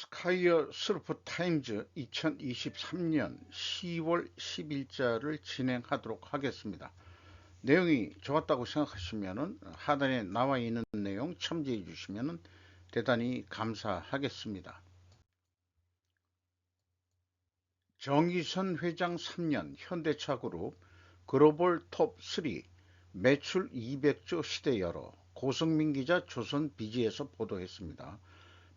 스카이어 서프 타임즈 2023년 10월 10일자를 진행하도록 하겠습니다. 내용이 좋았다고 생각하시면 하단에 나와 있는 내용 첨지해 주시면 대단히 감사하겠습니다. 정의선 회장 3년 현대차그룹 글로벌 톱3 매출 200조 시대 열어 고성민 기자 조선 비지에서 보도했습니다.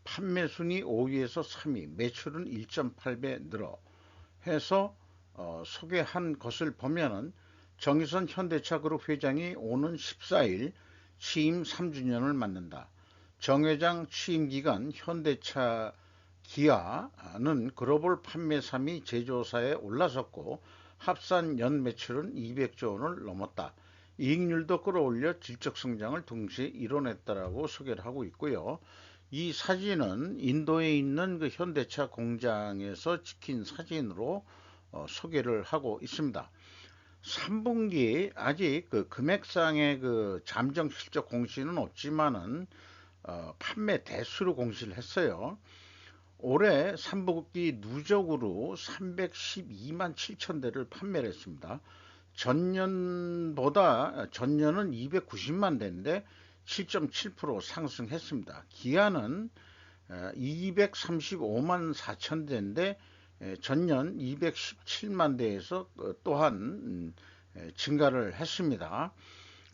판매 순위 5위에서 3위, 매출은 1.8배 늘어 해서 소개한 것을 보면은 정의선 현대차그룹 회장이 오는 14일 취임 3주년을 맞는다. 정 회장 취임 기간 현대차 기아는 글로벌 판매 3위 제조사에 올라섰고 합산 연 매출은 200조 원을 넘었다. 이익률도 끌어올려 질적 성장을 동시에 이뤄냈다라고 소개를 하고 있고요. 이 사진은 인도에 있는 그 현대차 공장에서 찍힌 사진으로 소개를 하고 있습니다. 3분기 아직 그 금액상의 그 잠정 실적 공시는 없지만은 판매 대수로 공시를 했어요. 올해 3분기 누적으로 312만 7천 대를 판매를 했습니다. 전년은 290만 대인데 7.7% 상승했습니다. 기아는 235만 4천 대인데 전년 217만 대에서 또한 증가를 했습니다.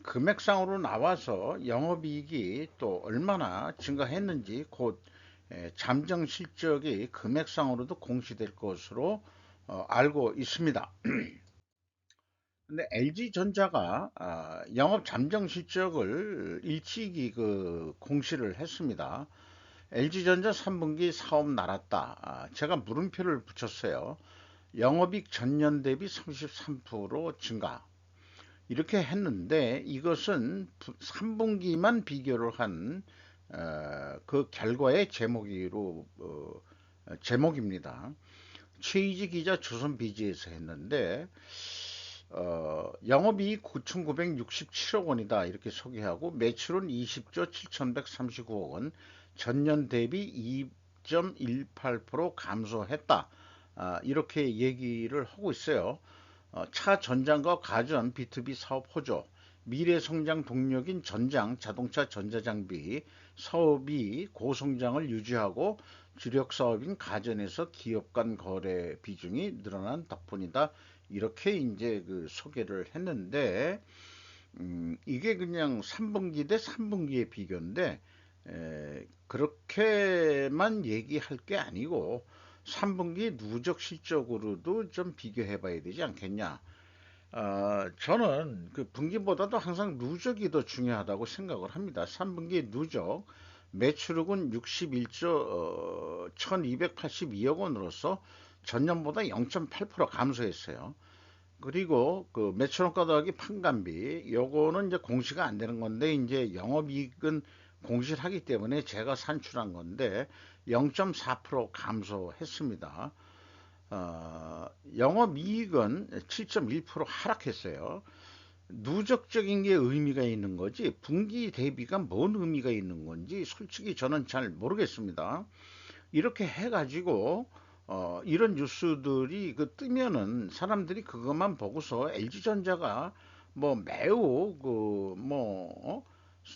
금액상으로 나와서 영업이익이 또 얼마나 증가했는지 곧 잠정 실적이 금액상으로도 공시될 것으로 알고 있습니다. 근데 LG전자가 영업 잠정 실적을 일찍이 그 공시를 했습니다. LG전자 3분기 사업 날았다. 제가 물음표를 붙였어요. 영업이익 전년 대비 33% 증가. 이렇게 했는데 이것은 3분기만 비교를 한 그 결과의 제목입니다. 최이지 기자 조선비지에서 했는데 영업이익 9,967억 원이다 이렇게 소개하고 매출은 20조 7,139억 원, 전년 대비 2.18% 감소했다. 이렇게 얘기를 하고 있어요. 차 전장과 가전 B2B 사업 호조, 미래 성장 동력인 전장 자동차 전자장비 사업이 고성장을 유지하고 주력 사업인 가전에서 기업 간 거래 비중이 늘어난 덕분이다. 이렇게 이제 그 소개를 했는데 이게 그냥 3분기 대 3분기의 비교인데 그렇게만 얘기할 게 아니고 3분기 누적 실적으로도 좀 비교해 봐야 되지 않겠냐. 저는 그 분기보다도 항상 누적이 더 중요하다고 생각을 합니다. 3분기 누적 매출액은 61조 1282억 원으로서 전년보다 0.8% 감소했어요. 그리고 그 매출원가 더하기 판관비 요거는 이제 공시가 안 되는 건데 이제 영업이익은 공시를 하기 때문에 제가 산출한 건데 0.4% 감소했습니다. 영업이익은 7.1% 하락했어요. 누적적인 게 의미가 있는 거지 분기 대비가 뭔 의미가 있는 건지 솔직히 저는 잘 모르겠습니다. 이렇게 해가지고 이런 뉴스들이 그 뜨면은 사람들이 그것만 보고서 LG전자가 뭐 매우 그뭐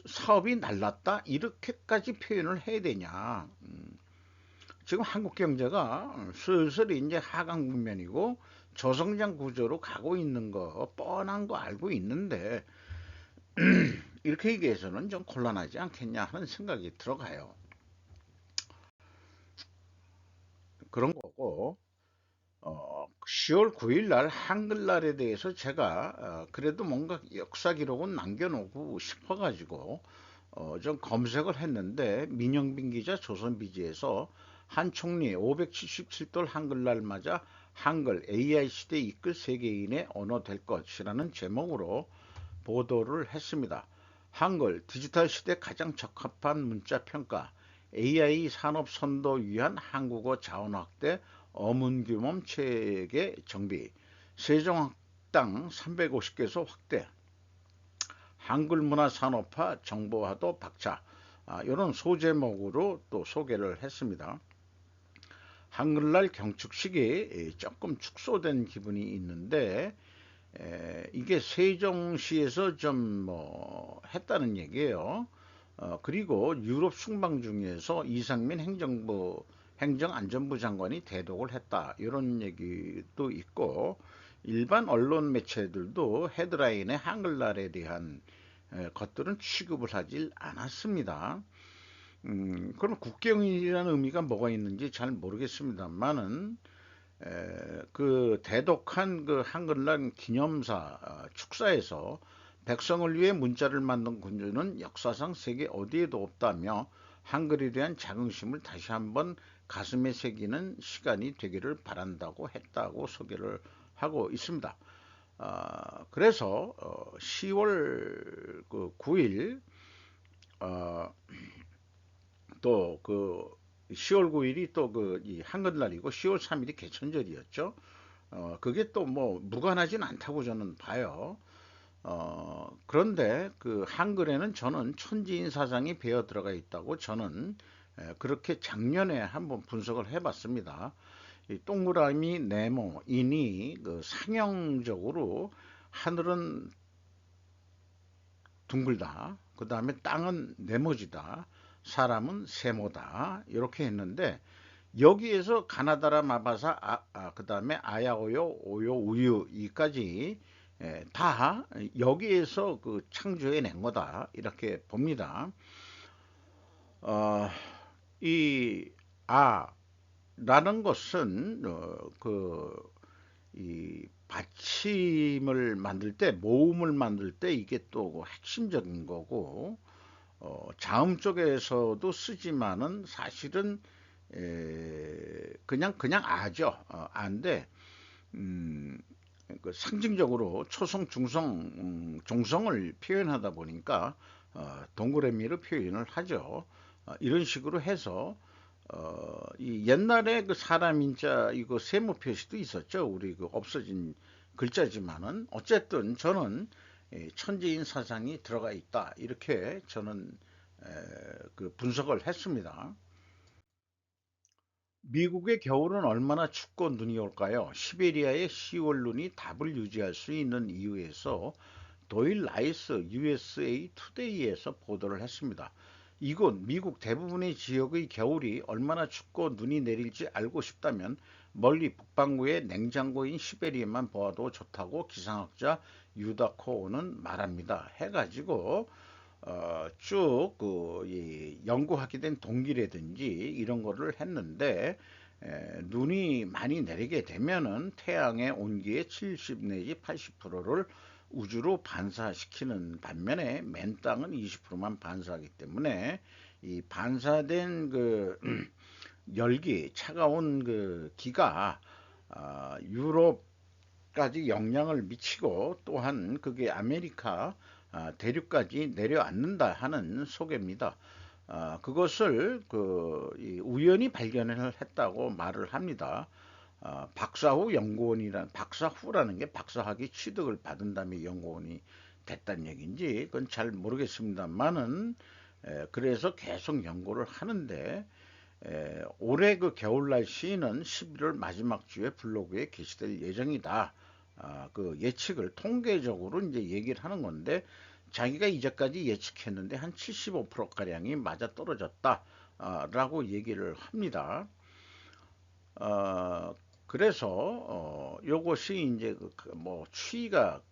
사업이 날랐다 이렇게까지 표현을 해야 되냐. 지금 한국 경제가 슬슬 이제 하강 국면이고 저성장 구조로 가고 있는 거 뻔한 거 알고 있는데 이렇게 얘기해서는 좀 곤란하지 않겠냐 하는 생각이 들어가요. 그런 거고 10월 9일 날 한글날에 대해서 제가 그래도 뭔가 역사 기록은 남겨놓고 싶어가지고 좀 검색을 했는데 민영빈 기자 조선비지에서 한 총리 577돌 한글날 맞아 한글 AI 시대 이끌 세계인의 언어 될 것이라는 제목으로 보도를 했습니다. 한글 디지털 시대 가장 적합한 문자 평가, AI 산업 선도 위한 한국어 자원 확대, 어문규범 체계 정비, 세종학당 350개소 확대, 한글 문화 산업화 정보화도 박차 이런 소제목으로 또 소개를 했습니다. 한글날 경축식이 조금 축소된 기분이 있는데 이게 세종시에서 좀 뭐 했다는 얘기예요. 그리고 유럽 순방 중에서 이상민 행정안전부 장관이 대독을 했다, 이런 얘기도 있고, 일반 언론 매체들도 헤드라인에 한글날에 대한 것들은 취급을 하질 않았습니다. 그럼 국경일이라는 의미가 뭐가 있는지 잘 모르겠습니다만은 그 대독한 그 한글날 기념사 축사에서 백성을 위해 문자를 만든 군주는 역사상 세계 어디에도 없다며 한글에 대한 자긍심을 다시 한번 가슴에 새기는 시간이 되기를 바란다고 했다고 소개를 하고 있습니다. 그래서 10월 9일 또 그 10월 9일이 또 그 이 한글날이고 10월 3일이 개천절이었죠. 그게 또 뭐 무관하진 않다고 저는 봐요. 그런데 그 한글에는 저는 천지인 사상이 배어 들어가 있다고 저는 그렇게 작년에 한번 분석을 해봤습니다. 이 동그라미 네모인이 그 상형적으로 하늘은 둥글다, 그 다음에 땅은 네모지다, 사람은 세모다, 이렇게 했는데 여기에서 가나다라 마바사 그 다음에 아야오요 오요 우유 이까지 다 여기에서 그 창조해낸 거다, 이렇게 봅니다. 어, 이 아라는 것은 이 받침을 만들 때, 모음을 만들 때 이게 또 핵심적인 거고, 자음 쪽에서도 쓰지만은 사실은 그냥 아죠. 아인데 그 상징적으로 초성, 중성, 종성을 표현하다 보니까 동그라미로 표현을 하죠. 이런 식으로 해서 이 옛날에 그 사람 인자 이거 세모 표시도 있었죠. 우리 그 없어진 글자지만은 어쨌든 저는 천지인 사상이 들어가 있다, 이렇게 저는 그 분석을 했습니다. 미국의 겨울은 얼마나 춥고 눈이 올까요? 시베리아의 10월 눈이 답을 유지할 수 있는 이유에서 도일 라이스 USA 투데이에서 보도를 했습니다. 이곳 미국 대부분의 지역의 겨울이 얼마나 춥고 눈이 내릴지 알고 싶다면 멀리 북반구의 냉장고인 시베리아만 보아도 좋다고 기상학자 유다코오는 말합니다. 해가지고 쭉그 연구하게 된 동기라든지 이런 거를 했는데 눈이 많이 내리게 되면은 태양의 온기의 70 내지 80%를 우주로 반사시키는 반면에 맨 땅은 20%만 반사하기 때문에 이 반사된 그 열기, 차가운 그 기가 유럽까지 영향을 미치고, 또한 그게 아메리카 대륙까지 내려앉는다 하는 소개입니다. 그것을 우연히 발견을 했다고 말을 합니다. 박사후라는 게 박사학위 취득을 받은 다음에 연구원이 됐다는 얘기인지 그건 잘 모르겠습니다만은 그래서 계속 연구를 하는데 올해 그 겨울 날씨는 11월 마지막 주에 블로그에 게시될 예정이다. 그 예측을 통계적으로 이제 얘기를 하는 건데, 자기가 이제까지 예측했는데 한 75%가량이 맞아 떨어졌다 라고 얘기를 합니다. 그래서 요것이 이제 뭐 추위가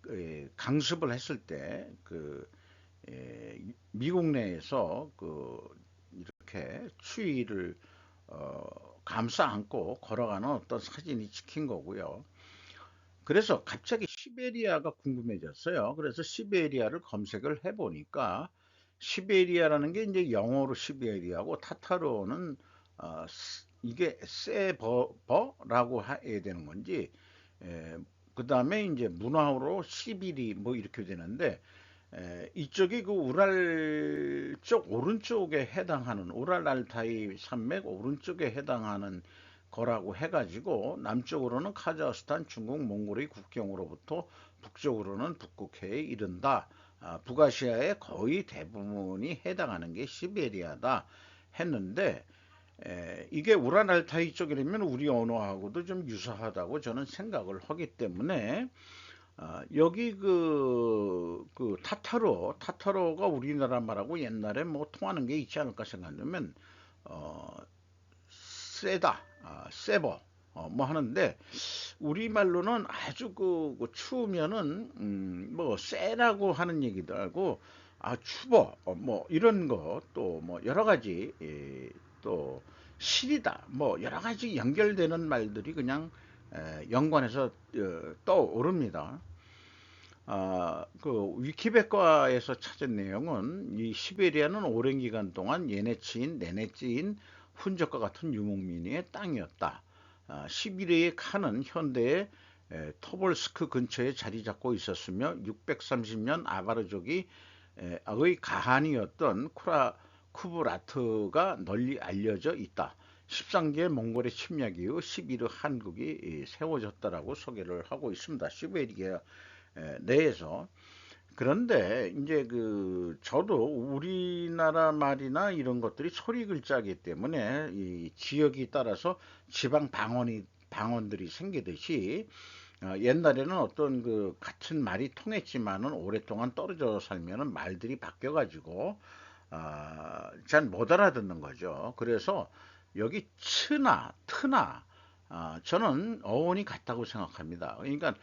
강습을 했을 때 미국 내에서 이렇게 추위를 감싸 안고 걸어가는 어떤 사진이 찍힌 거고요. 그래서 갑자기 시베리아가 궁금해졌어요. 그래서 시베리아를 검색을 해보니까 시베리아라는 게 이제 영어로 시베리아고 타타르어는 이게 세버라고 해야 되는 건지, 그 다음에 이제 문화어로 시비리 뭐 이렇게 되는데, 이쪽이 그 우랄 쪽 오른쪽에 해당하는, 우랄 알타이 산맥 오른쪽에 해당하는 거라고 해가지고, 남쪽으로는 카자흐스탄, 중국, 몽골의 국경으로부터 북쪽으로는 북극해에 이른다. 북아시아의 거의 대부분이 해당하는 게 시베리아다 했는데, 이게 우라날타이 쪽이라면 우리 언어하고도 좀 유사하다고 저는 생각을 하기 때문에 여기 타타로가 우리나라 말하고 옛날에 뭐 통하는 게 있지 않을까 생각하면 어, 세다, 세버, 뭐 하는데 우리말로는 아주 추우면은 뭐 세라고 하는 얘기도 하고 추워, 뭐 이런 거 또 뭐 여러 가지 또 시리다 뭐 여러 가지 연결되는 말들이 그냥 연관해서 떠오릅니다. 위키백과에서 찾은 내용은 이 시베리아는 오랜 기간 동안 얘네치인, 내네치인 훈적과 같은 유목민의 땅이었다. 시베리아의 칸은 현대의 토볼스크 근처에 자리 잡고 있었으며 630년 아바르족이 의 가한이었던 쿠브라트가 널리 알려져 있다. 13개의 몽골의 침략 이후 11호 한국이 세워졌다라고 소개를 하고 있습니다. 시베리아 내에서. 그런데 이제 저도 우리나라 말이나 이런 것들이 소리 글자이기 때문에 이 지역이 따라서 지방 방언들이 생기듯이 옛날에는 어떤 같은 말이 통했지만은 오랫동안 떨어져 살면은 말들이 바뀌어 가지고 잘 못 알아듣는 거죠. 그래서 여기 츠나 트나 저는 어원이 같다고 생각합니다. 그러니까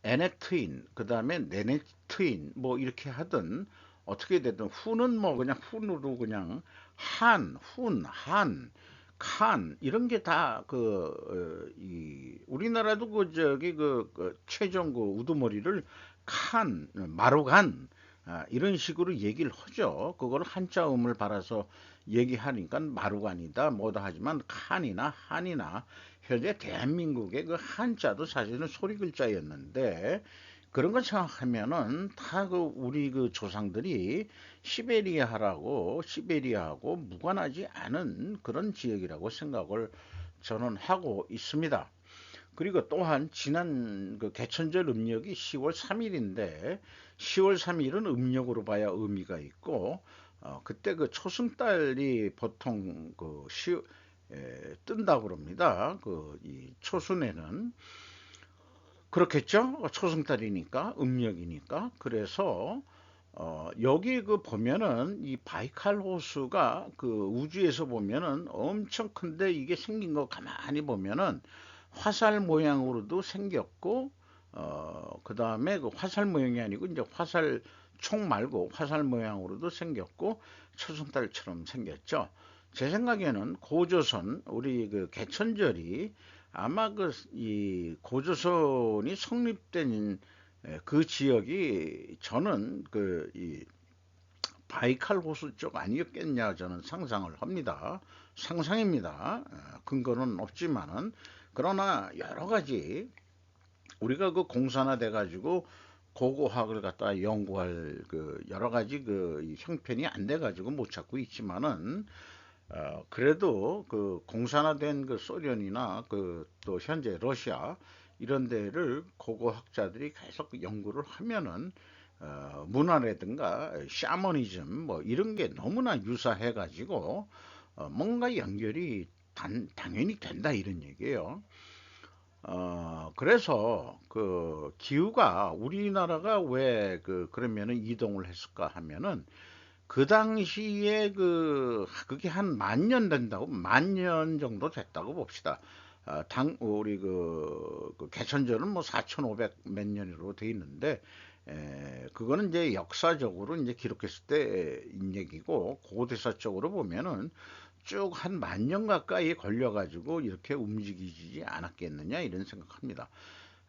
에넥트인, 그 다음에 네넥트인, 뭐 이렇게 하든 어떻게 되든 후는 뭐 그냥 훈으로 그냥 칸 이런 게 다 우리나라도 최종 우두머리를 마루간 이런 식으로 얘기를 하죠. 그걸 한자음을 발라서 얘기하니까 마루간이다 뭐다 하지만 칸이나 한이나 현재 대한민국의 그 한자도 사실은 소리 글자였는데 그런 걸 생각하면은 다 우리 조상들이 시베리아하고 무관하지 않은 그런 지역이라고 생각을 저는 하고 있습니다. 그리고 또한 지난 개천절 음력이 10월 3일인데 10월 3일은 음력으로 봐야 의미가 있고 그때 초승달이 보통 뜬다고 그럽니다. 이 초순에는 그렇겠죠? 초승달이니까 음력이니까. 그래서 여기 보면은 이 바이칼 호수가 우주에서 보면은 엄청 큰데 이게 생긴 거 가만히 보면은 화살 모양으로도 생겼고 그 다음에 화살 모양이 아니고 이제 화살 총 말고 화살 모양으로도 생겼고 초승달처럼 생겼죠. 제 생각에는 고조선 우리 개천절이 아마 이 고조선이 성립된 그 지역이 저는 이 바이칼 호수 쪽 아니었겠냐 저는 상상을 합니다. 상상입니다. 근거는 없지만은 그러나 여러 가지 우리가 공산화 돼 가지고 고고학을 갖다 연구할 여러 가지 형편이 안 돼 가지고 못 찾고 있지만은 그래도 공산화된 소련이나 또 현재 러시아 이런 데를 고고학자들이 계속 연구를 하면은 문화라든가 샤머니즘 뭐 이런 게 너무나 유사해 가지고 뭔가 연결이 당연히 된다 이런 얘기예요. 그래서 기후가 우리나라가 왜 그러면은 이동을 했을까 하면은 그 당시에 그게 한 만 년 된다고 만 년 정도 됐다고 봅시다. 우리 개천절은 뭐 4,500 몇 년으로 돼 있는데 그거는 이제 역사적으로 이제 기록했을 때인 얘기고 고대사적으로 보면은 쭉 한 만 년 가까이 걸려가지고 이렇게 움직이지 않았겠느냐 이런 생각합니다.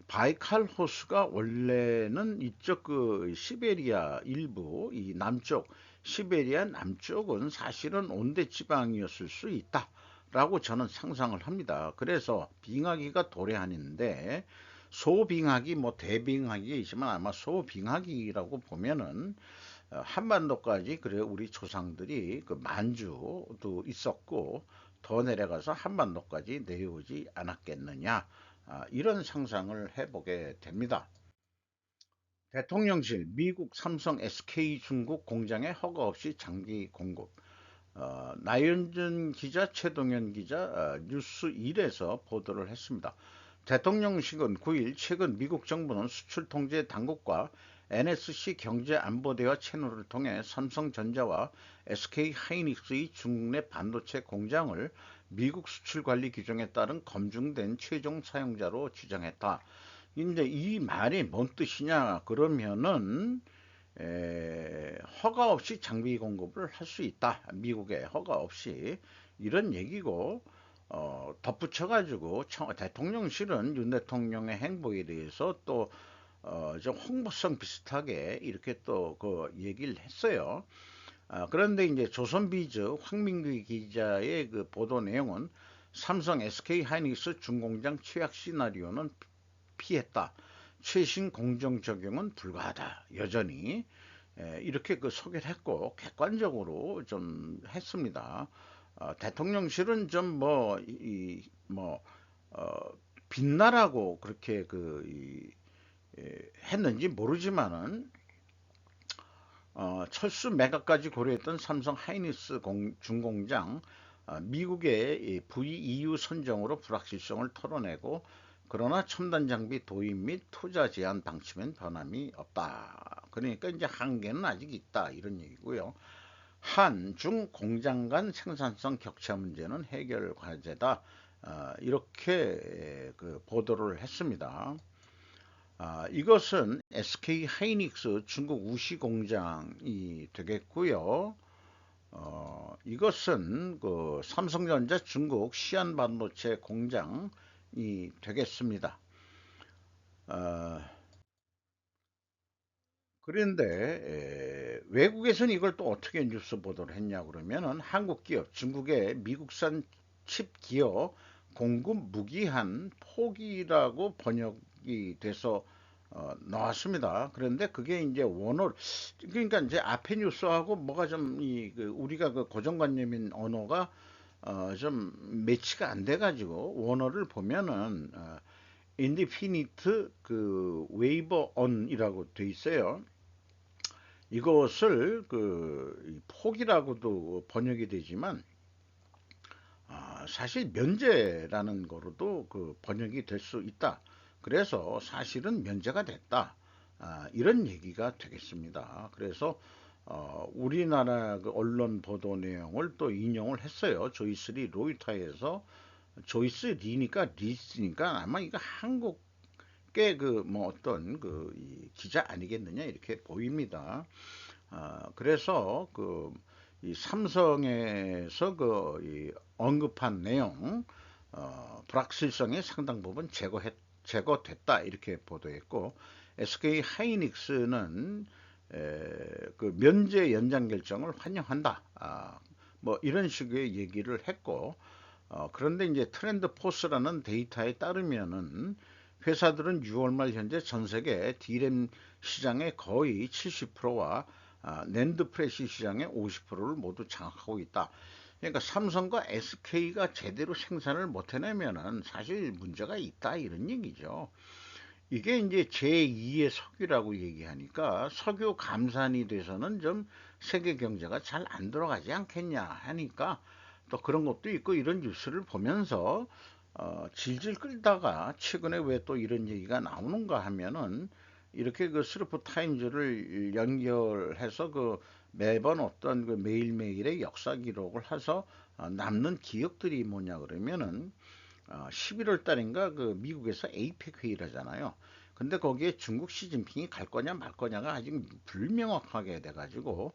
바이칼 호수가 원래는 이쪽 시베리아 일부 이 남쪽 시베리아 남쪽은 사실은 온대 지방이었을 수 있다라고 저는 상상을 합니다. 그래서 빙하기가 도래하는데 소빙하기 뭐 대빙하기 있지만 아마 소빙하기라고 보면은 한반도까지 그래 우리 조상들이 만주도 있었고 더 내려가서 한반도까지 내려오지 않았겠느냐 이런 상상을 해보게 됩니다. 대통령실 미국 삼성 SK 중국 공장에 허가 없이 장비 공급 나현준 기자, 최동현 기자 뉴스 1에서 보도를 했습니다. 대통령실은 9일 최근 미국 정부는 수출 통제 당국과 NSC 경제안보대화 채널을 통해 삼성전자와 SK 하이닉스의 중국 내 반도체 공장을 미국 수출 관리 규정에 따른 검증된 최종 사용자로 지정했다. 근데 이 말이 뭔 뜻이냐? 그러면은 허가 없이 장비 공급을 할 수 있다. 미국에 허가 없이 이런 얘기고 덧붙여가지고 대통령실은 윤 대통령의 행보에 대해서 또 좀 홍보성 비슷하게 이렇게 또 그 얘기를 했어요. 그런데 이제 조선비즈 황민규 기자의 그 보도 내용은 삼성 SK 하이닉스 중공장 취약 시나리오는 피했다. 최신 공정 적용은 불가하다. 여전히 이렇게 그 소개를 했고 객관적으로 좀 했습니다. 대통령실은 좀 뭐 빛나라고 그렇게 했는지 모르지만은 철수 매각까지 고려했던 삼성 하이닉스 중공장 미국의 VEU 선정으로 불확실성을 털어내고 그러나 첨단 장비 도입 및 투자 제한 방침엔 변함이 없다. 그러니까 이제 한계는 아직 있다 이런 얘기고요. 한중 공장 간 생산성 격차 문제는 해결 과제다. 이렇게 그 보도를 했습니다. 이것은 SK 하이닉스 중국 우시 공장이 되겠고요. 이것은 그 삼성전자 중국 시안 반도체 공장이 되겠습니다. 그런데 외국에서는 이걸 또 어떻게 뉴스 보도를 했냐 그러면은 한국 기업, 중국의 미국산 칩 기업 공급 무기한 포기라고 번역이 돼서 나왔습니다. 그런데 그게 이제 원어 그러니까 이제 앞에 뉴스하고 뭐가 좀 우리가 그 고정관념인 언어가 좀 매치가 안 돼가지고 원어를 보면은 인디피니트 그 웨이버 언이라고 돼 있어요. 이것을 그 폭이라고도 번역이 되지만 사실 면제라는 거로도 그 번역이 될 수 있다. 그래서 사실은 면제가 됐다. 이런 얘기가 되겠습니다. 그래서 우리나라 그 언론 보도 내용을 또 인용을 했어요. 조이스리 로이터에서 조이스 리니까 리스니까 아마 이거 한국 그 뭐 어떤 이 기자 아니겠느냐 이렇게 보입니다. 그래서 이 삼성에서 이 언급한 내용 불확실성의 상당 부분 제거됐다 이렇게 보도했고 SK 하이닉스는 그 면제 연장 결정을 환영한다. 뭐 이런 식의 얘기를 했고 그런데 이제 트렌드 포스라는 데이터에 따르면은 회사들은 6월 말 현재 전 세계 D램 시장의 거의 70%와 낸드 프레시 시장의 50%를 모두 장악하고 있다. 그러니까 삼성과 SK가 제대로 생산을 못 해내면은 사실 문제가 있다 이런 얘기죠. 이게 이제 제2의 석유라고 얘기하니까 석유 감산이 돼서는 좀 세계 경제가 잘 안 돌아가지 않겠냐 하니까 또 그런 것도 있고 이런 뉴스를 보면서 질질 끌다가 최근에 왜 또 이런 얘기가 나오는가 하면은 이렇게 그 스루프 타임즈를 연결해서 그 매번 어떤 그 매일매일의 역사 기록을 해서 남는 기억들이 뭐냐 그러면은 11월 달인가 그 미국에서 에이펙 회의를 하잖아요. 근데 거기에 중국 시진핑이 갈 거냐 말 거냐가 아직 불명확하게 돼가지고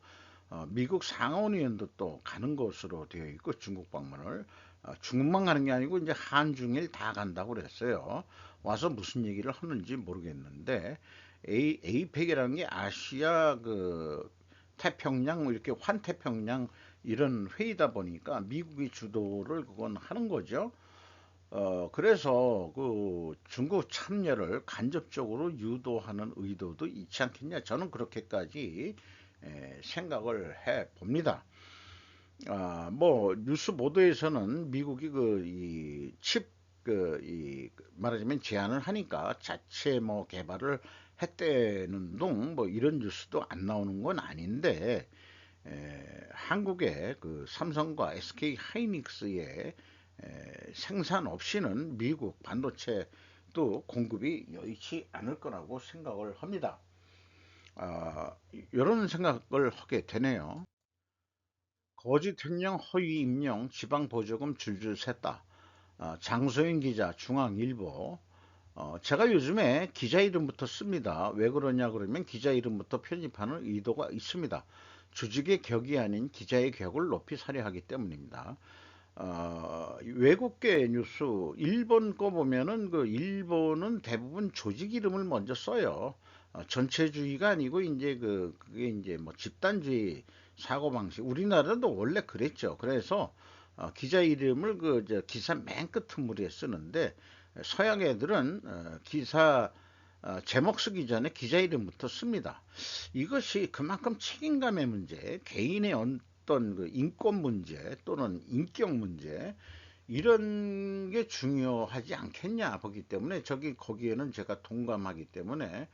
미국 상하원의원도 또 가는 것으로 되어 있고 중국 방문을 중국만 가는 게 아니고 이제 한중일 다 간다고 그랬어요. 와서 무슨 얘기를 하는지 모르겠는데 에이펙이라는 게 아시아 그 태평양 뭐 이렇게 환태평양 이런 회의다 보니까 미국이 주도를 그건 하는 거죠. 그래서 그 중국 참여를 간접적으로 유도하는 의도도 있지 않겠냐. 저는 그렇게까지 생각을 해 봅니다. 뭐 뉴스 보도에서는 미국이 이 칩 말하자면 제한을 하니까 자체 뭐 개발을 했대는 둥 뭐 이런 뉴스도 안 나오는 건 아닌데 한국의 그 삼성과 SK 하이닉스의 생산 없이는 미국 반도체 또 공급이 여의치 않을 거라고 생각을 합니다. 이런 생각을 하게 되네요. 거짓 횡령, 허위 임명, 지방 보조금 줄줄 샜다. 장소영 기자, 중앙일보. 제가 요즘에 기자 이름부터 씁니다. 왜 그러냐 그러면 기자 이름부터 편집하는 의도가 있습니다. 조직의 격이 아닌 기자의 격을 높이 사려 하기 때문입니다. 외국계 뉴스, 일본 거 보면은 그 일본은 대부분 조직 이름을 먼저 써요. 전체주의가 아니고 이제 그게 이제 뭐 집단주의 사고방식. 우리나라도 원래 그랬죠. 그래서 기자 이름을 기사 맨 끝머리에 쓰는데 서양 애들은 기사 제목 쓰기 전에 기자 이름부터 씁니다. 이것이 그만큼 책임감의 문제, 개인의 어떤 그 인권 문제 또는 인격 문제 이런 게 중요하지 않겠냐 보기 때문에 저기 거기에는 제가 동감하기 때문에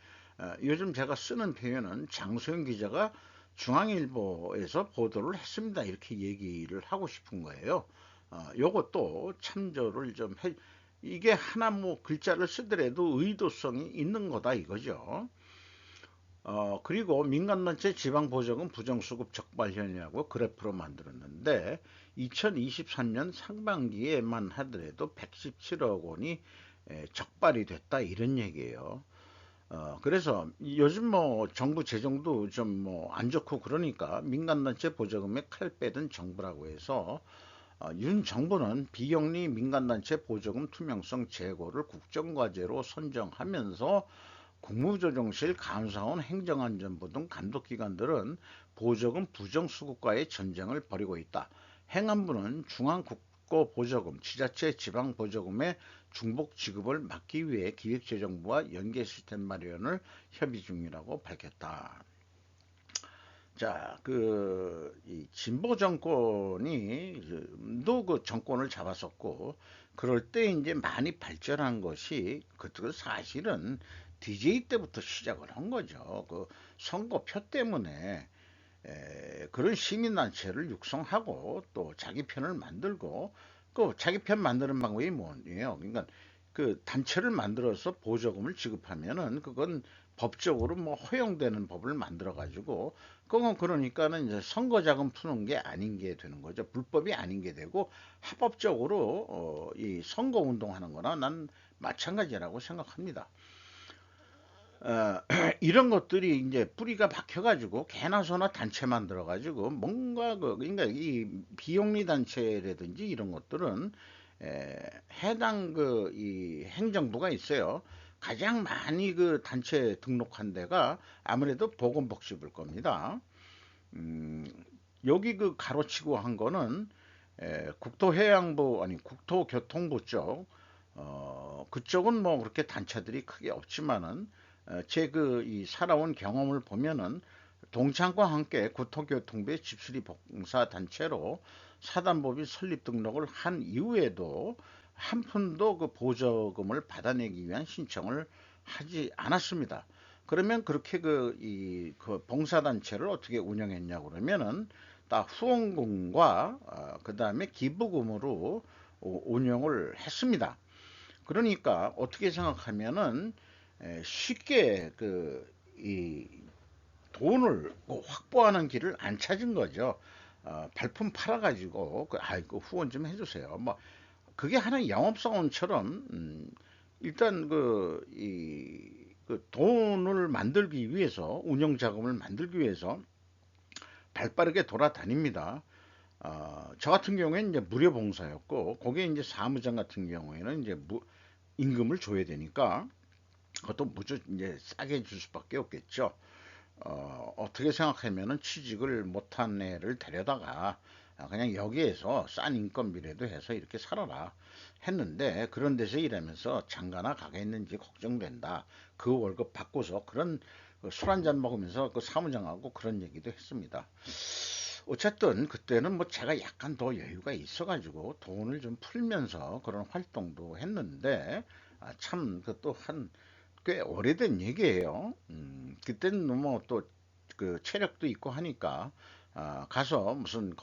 요즘 제가 쓰는 표현은 장소영 기자가 중앙일보에서 보도를 했습니다. 이렇게 얘기를 하고 싶은 거예요. 요것도 참조를 좀 해, 이게 하나 뭐 글자를 쓰더라도 의도성이 있는 거다 이거죠. 그리고 민간단체 지방보조금 부정수급 적발현이라고 그래프로 만들었는데 2023년 상반기에만 하더라도 117억 원이 적발이 됐다 이런 얘기예요. 그래서 요즘 뭐 정부 재정도 좀 뭐 안 좋고 그러니까 민간단체 보조금에 칼 빼든 정부라고 해서 윤 정부는 비영리 민간단체 보조금 투명성 제고를 국정과제로 선정하면서 국무조정실, 감사원, 행정안전부 등 감독기관들은 보조금 부정수급과의 전쟁을 벌이고 있다. 행안부는 중앙국고보조금, 지자체 지방보조금의 중복 지급을 막기 위해 기획재정부와 연계 시스템 마련을 협의 중이라고 밝혔다. 자, 이 진보 정권이 그 정권을 잡았었고, 그럴 때 이제 많이 발전한 것이, 그것도 사실은 DJ 때부터 시작을 한 거죠. 그 선거표 때문에 그런 시민단체를 육성하고 또 자기 편을 만들고 그 자기 편 만드는 방법이 뭐예요? 그러니까 그 단체를 만들어서 보조금을 지급하면은 그건 법적으로 뭐 허용되는 법을 만들어 가지고 그건 그러니까는 이제 선거 자금 푸는 게 아닌 게 되는 거죠. 불법이 아닌 게 되고 합법적으로 이 선거 운동하는 거나 난 마찬가지라고 생각합니다. 이런 것들이 이제 뿌리가 박혀가지고 개나 소나 단체 만들어가지고 뭔가 그러니까 이 비영리 단체라든지 이런 것들은 해당 이 행정부가 있어요. 가장 많이 그 단체 등록한 데가 아무래도 보건복지부일 겁니다. 음, 여기 그 가로치고 한 거는 국토해양부 아니 국토교통부 쪽 그쪽은 뭐 그렇게 단체들이 크게 없지만은 제 이 살아온 경험을 보면은 동창과 함께 국토교통부의 집수리 봉사 단체로 사단법인 설립 등록을 한 이후에도 한 푼도 그 보조금을 받아내기 위한 신청을 하지 않았습니다. 그러면 그렇게 그 봉사단체를 어떻게 운영했냐 그러면은 딱 후원금과 그 다음에 기부금으로 운영을 했습니다. 그러니까 어떻게 생각하면은 쉽게 이 돈을 확보하는 길을 안 찾은 거죠. 발품 팔아가지고 그 후원 좀 해주세요. 뭐 그게 하나의 영업사원처럼 일단 그 돈을 만들기 위해서 운영 자금을 만들기 위해서 발빠르게 돌아다닙니다. 저 같은 경우에는 이제 무료 봉사였고, 거기에 이제 사무장 같은 경우에는 이제 임금을 줘야 되니까 그것도 무조 이제 싸게 줄 수밖에 없겠죠. 어떻게 생각하면은 취직을 못한 애를 데려다가 그냥 여기에서 싼 인건비라도 해서 이렇게 살아라 했는데 그런 데서 일하면서 장가나 가겠는지 걱정된다. 그 월급 받고서 그런 술 한잔 먹으면서 그 사무장하고 그런 얘기도 했습니다. 어쨌든 그때는 뭐 제가 약간 더 여유가 있어가지고 돈을 좀 풀면서 그런 활동도 했는데 참 그것도 한 꽤 오래된 얘기예요. 그때는 뭐 또 그 체력도 있고 하니까 가서 무슨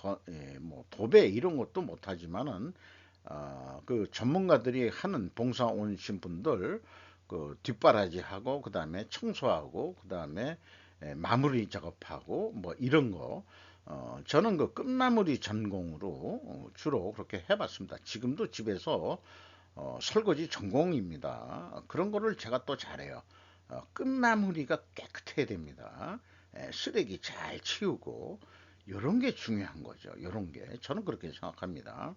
뭐 도배 이런 것도 못하지만은 그 전문가들이 하는 봉사 오신 분들 그 뒷바라지하고 그다음에 청소하고 그다음에 마무리 작업하고 뭐 이런 거 저는 그 끝마무리 전공으로 주로 그렇게 해봤습니다. 지금도 집에서 설거지 전공입니다. 그런 거를 제가 또 잘해요. 끝마무리가 깨끗해야 됩니다. 쓰레기 잘 치우고 이런 게 중요한 거죠. 이런 게 저는 그렇게 생각합니다.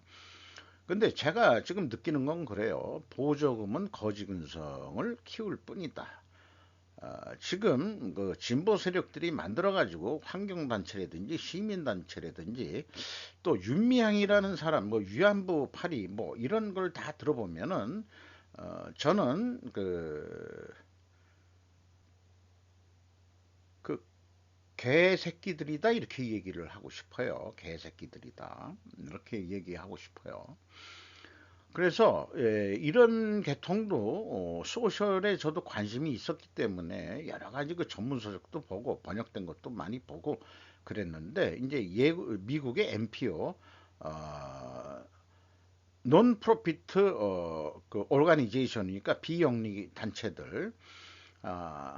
근데 제가 지금 느끼는 건 그래요. 보조금은 거지근성을 키울 뿐이다. 지금 그 진보 세력들이 만들어가지고 환경단체라든지 시민단체라든지 또 윤미향이라는 사람, 뭐 위안부 파리 뭐 이런 걸 다 들어보면은 저는 그 개새끼들이다 이렇게 얘기를 하고 싶어요. 개새끼들이다 이렇게 얘기하고 싶어요. 그래서 이런 계통도 소셜에 저도 관심이 있었기 때문에 여러 가지 그 전문 서적도 보고 번역된 것도 많이 보고 그랬는데 이제 미국의 NPO 논프로피트 그 오르가니제이션이니까 비영리 단체들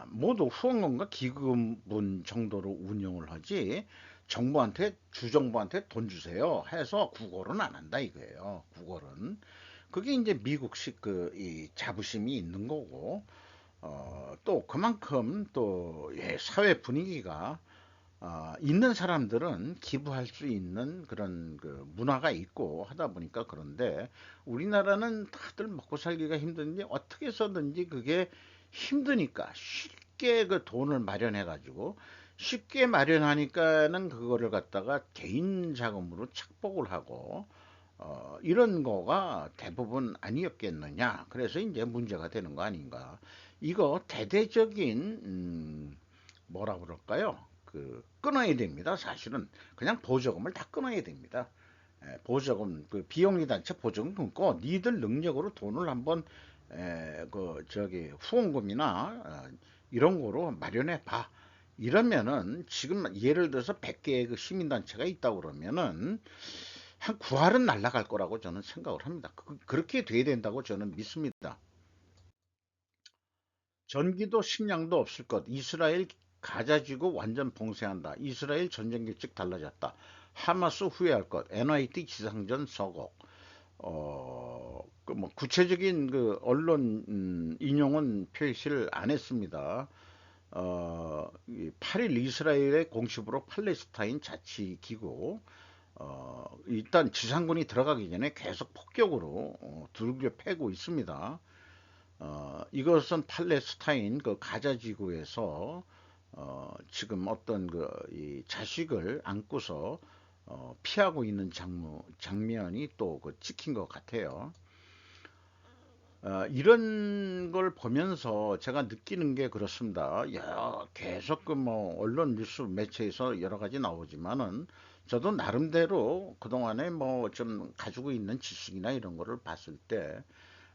모두 후원금과 기금분 정도로 운영을 하지 정부한테 주정부한테 돈 주세요 해서 구걸은 안 한다 이거예요. 구걸은 그게 이제 미국식 그 이 자부심이 있는 거고 또 그만큼 또 사회 분위기가 있는 사람들은 기부할 수 있는 그런 그 문화가 있고 하다 보니까 그런데 우리나라는 다들 먹고 살기가 힘든지 어떻게 해서든지 그게 힘드니까 쉽게 그 돈을 마련해 가지고 쉽게 마련하니까는 그거를 갖다가 개인 자금으로 착복을 하고 이런 거가 대부분 아니었겠느냐. 그래서 이제 문제가 되는 거 아닌가. 이거 대대적인 뭐라 그럴까요? 그 끊어야 됩니다. 사실은 그냥 보조금을 다 끊어야 됩니다. 보조금 그 비영리 단체 보조금 끊고 니들 능력으로 돈을 한번 그 저기 후원금이나 이런 거로 마련해 봐. 이러면은 지금 예를 들어서 100개의 그 시민단체가 있다고 그러면은 한 9할은 날아갈 거라고 저는 생각을 합니다. 그렇게 돼야 된다고 저는 믿습니다. 전기도 식량도 없을 것. 이스라엘 가자지구 완전 봉쇄한다. 이스라엘 전쟁 규칙 달라졌다. 하마스 후회할 것. NYT 기상전 서곡. 그뭐 구체적인 그 언론 인용은 표시를 안 했습니다. 8일 이스라엘의 공식으로 팔레스타인 자치기구 일단 지상군이 들어가기 전에 계속 폭격으로 두들겨 패고 있습니다. 이것은 팔레스타인 그 가자 지구에서 지금 어떤 이 자식을 안고서 피하고 있는 장면이 또 그 찍힌 것 같아요. 이런 걸 보면서 제가 느끼는 게 그렇습니다. 야, 계속 그 뭐 언론 뉴스 매체에서 여러 가지 나오지만은 저도 나름대로 그동안에 뭐 좀 가지고 있는 지식이나 이런 거를 봤을 때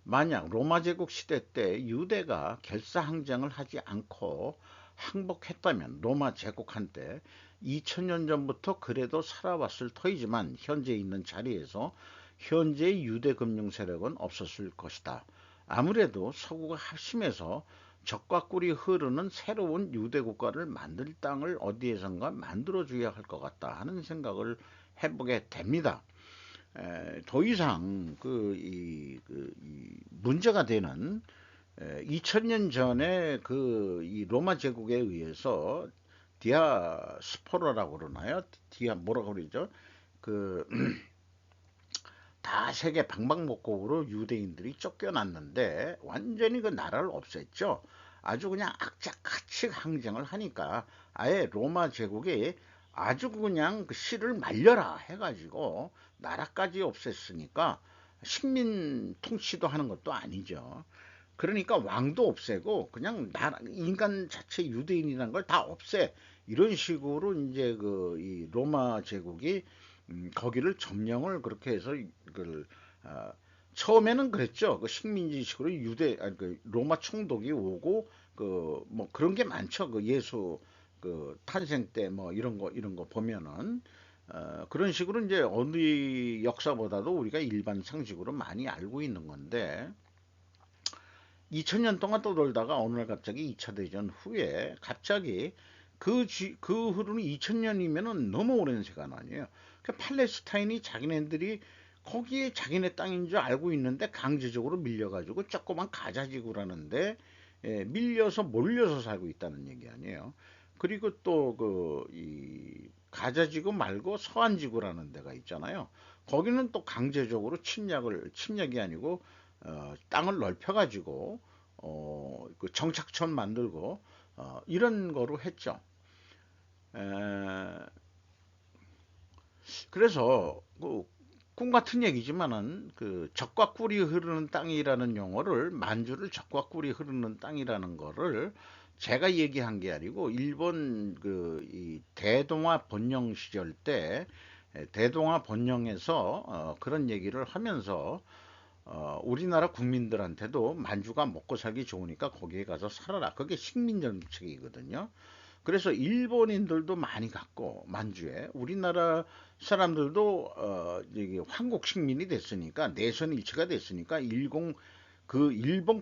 만약 로마 제국 시대 때 유대가 결사항쟁을 하지 않고 항복했다면 로마 제국한테 2000년 전부터 그래도 살아왔을 터이지만 현재 있는 자리에서 현재의 유대 금융 세력은 없었을 것이다. 아무래도 서구가 합심해서 적과 꿀이 흐르는 새로운 유대 국가를 만들 땅을 어디에선가 만들어줘야 할 것 같다 하는 생각을 해보게 됩니다. 더 이상 이 문제가 되는 2000년 전에 이 로마 제국에 의해서 디아스포라라고 그러나요? 뭐라고 그러죠? 그 다 세계 방방곡곡으로 유대인들이 쫓겨났는데 완전히 그 나라를 없앴죠. 아주 그냥 악착같이 항쟁을 하니까 아예 로마 제국이 아주 그냥 그 씨를 말려라 해가지고 나라까지 없앴으니까 식민 통치도 하는 것도 아니죠. 그러니까 왕도 없애고 그냥 나라, 인간 자체 유대인이라는 걸 다 없애. 이런 식으로 이제 이 로마 제국이 거기를 점령을 그렇게 해서 그 처음에는 그랬죠. 그 식민지식으로 그 로마 총독이 오고 그 뭐 그런 게 많죠. 그 예수 그 탄생 때 뭐 이런 거 보면은 그런 식으로 이제 어느 역사보다도 우리가 일반 상식으로 많이 알고 있는 건데 2000년 동안 떠돌다가 어느 날 갑자기 2차 대전 후에 갑자기 그 흐름이 2000년이면은 너무 오랜 시간 아니에요. 그 팔레스타인이 자기네들이 거기에 자기네 땅인 줄 알고 있는데 강제적으로 밀려가지고 조그만 가자지구라는데 밀려서 몰려서 살고 있다는 얘기 아니에요. 그리고 또 이 가자지구 말고 서안지구라는 데가 있잖아요. 거기는 또 강제적으로 침략이 아니고 땅을 넓혀가지고 그 정착촌 만들고 이런 거로 했죠. 에, 그래서 꿈 같은 얘기지만은 그 적과 꿀이 흐르는 땅이라는 용어를 만주를 적과 꿀이 흐르는 땅이라는 거를 제가 얘기한 게 아니고 일본 이 대동아 번영 시절 때 대동아 번영에서 그런 얘기를 하면서 우리나라 국민들한테도 만주가 먹고 살기 좋으니까 거기에 가서 살아라. 그게 식민정책이거든요. 그래서 일본인들도 많이 갔고 만주에 우리나라 사람들도 이게 황국 식민이 됐으니까 내선 일체가 됐으니까 일본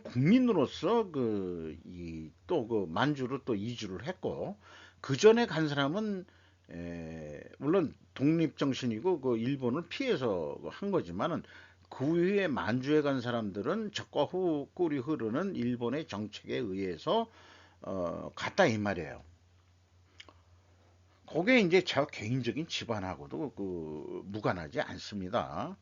국민으로서 또 그 만주로 또 이주를 했고 그 전에 간 사람은 물론 독립정신이고 그 일본을 피해서 한 거지만은 그 후에 만주에 간 사람들은 적과 후 꿀이 흐르는 일본의 정책에 의해서 갔다 이 말이에요. 그게 이제 저 개인적인 집안하고도 무관하지 않습니다.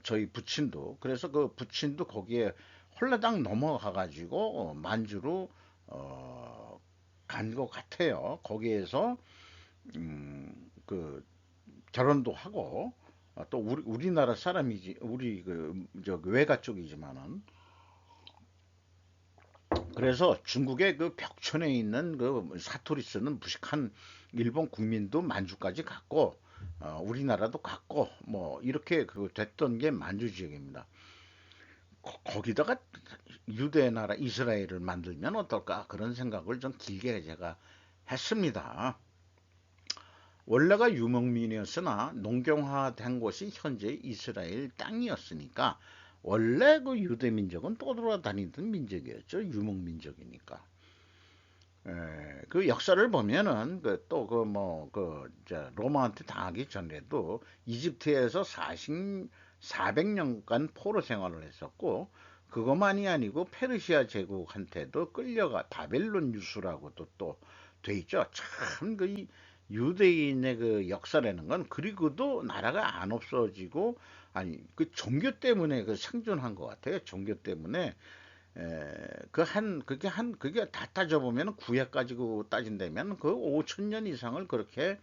저희 부친도 그래서 그 부친도 거기에 홀라당 넘어가 가지고 만주로 간 것 같아요. 거기에서 그 결혼도 하고 또 우리나라 사람이지 우리 저 외가 쪽이지만은 그래서 중국의 그 벽촌에 있는 그 사투리 쓰는 무식한 일본 국민도 만주까지 갔고 우리나라도 갔고 뭐 이렇게 됐던 게 만주 지역입니다. 거기다가 유대 나라 이스라엘을 만들면 어떨까 그런 생각을 좀 길게 제가 했습니다. 원래가 유목민이었으나 농경화된 곳이 현재 이스라엘 땅이었으니까 원래 그 유대 민족은 떠돌아다니던 민족이었죠. 유목민족이니까. 그 역사를 보면은 또 로마한테 당하기 전에도 이집트에서 400년간 포로 생활을 했었고 그것만이 아니고 페르시아 제국한테도 끌려가 바벨론 유수라고도 또 돼 있죠. 참 그 유대인의 그 역사라는 건 그리고도 나라가 안 없어지고 아니 그 종교 때문에 그 생존한 것 같아요. 종교 때문에 그게 다 따져보면 구약 가지고 따진다면 그 5천 년 이상을 그렇게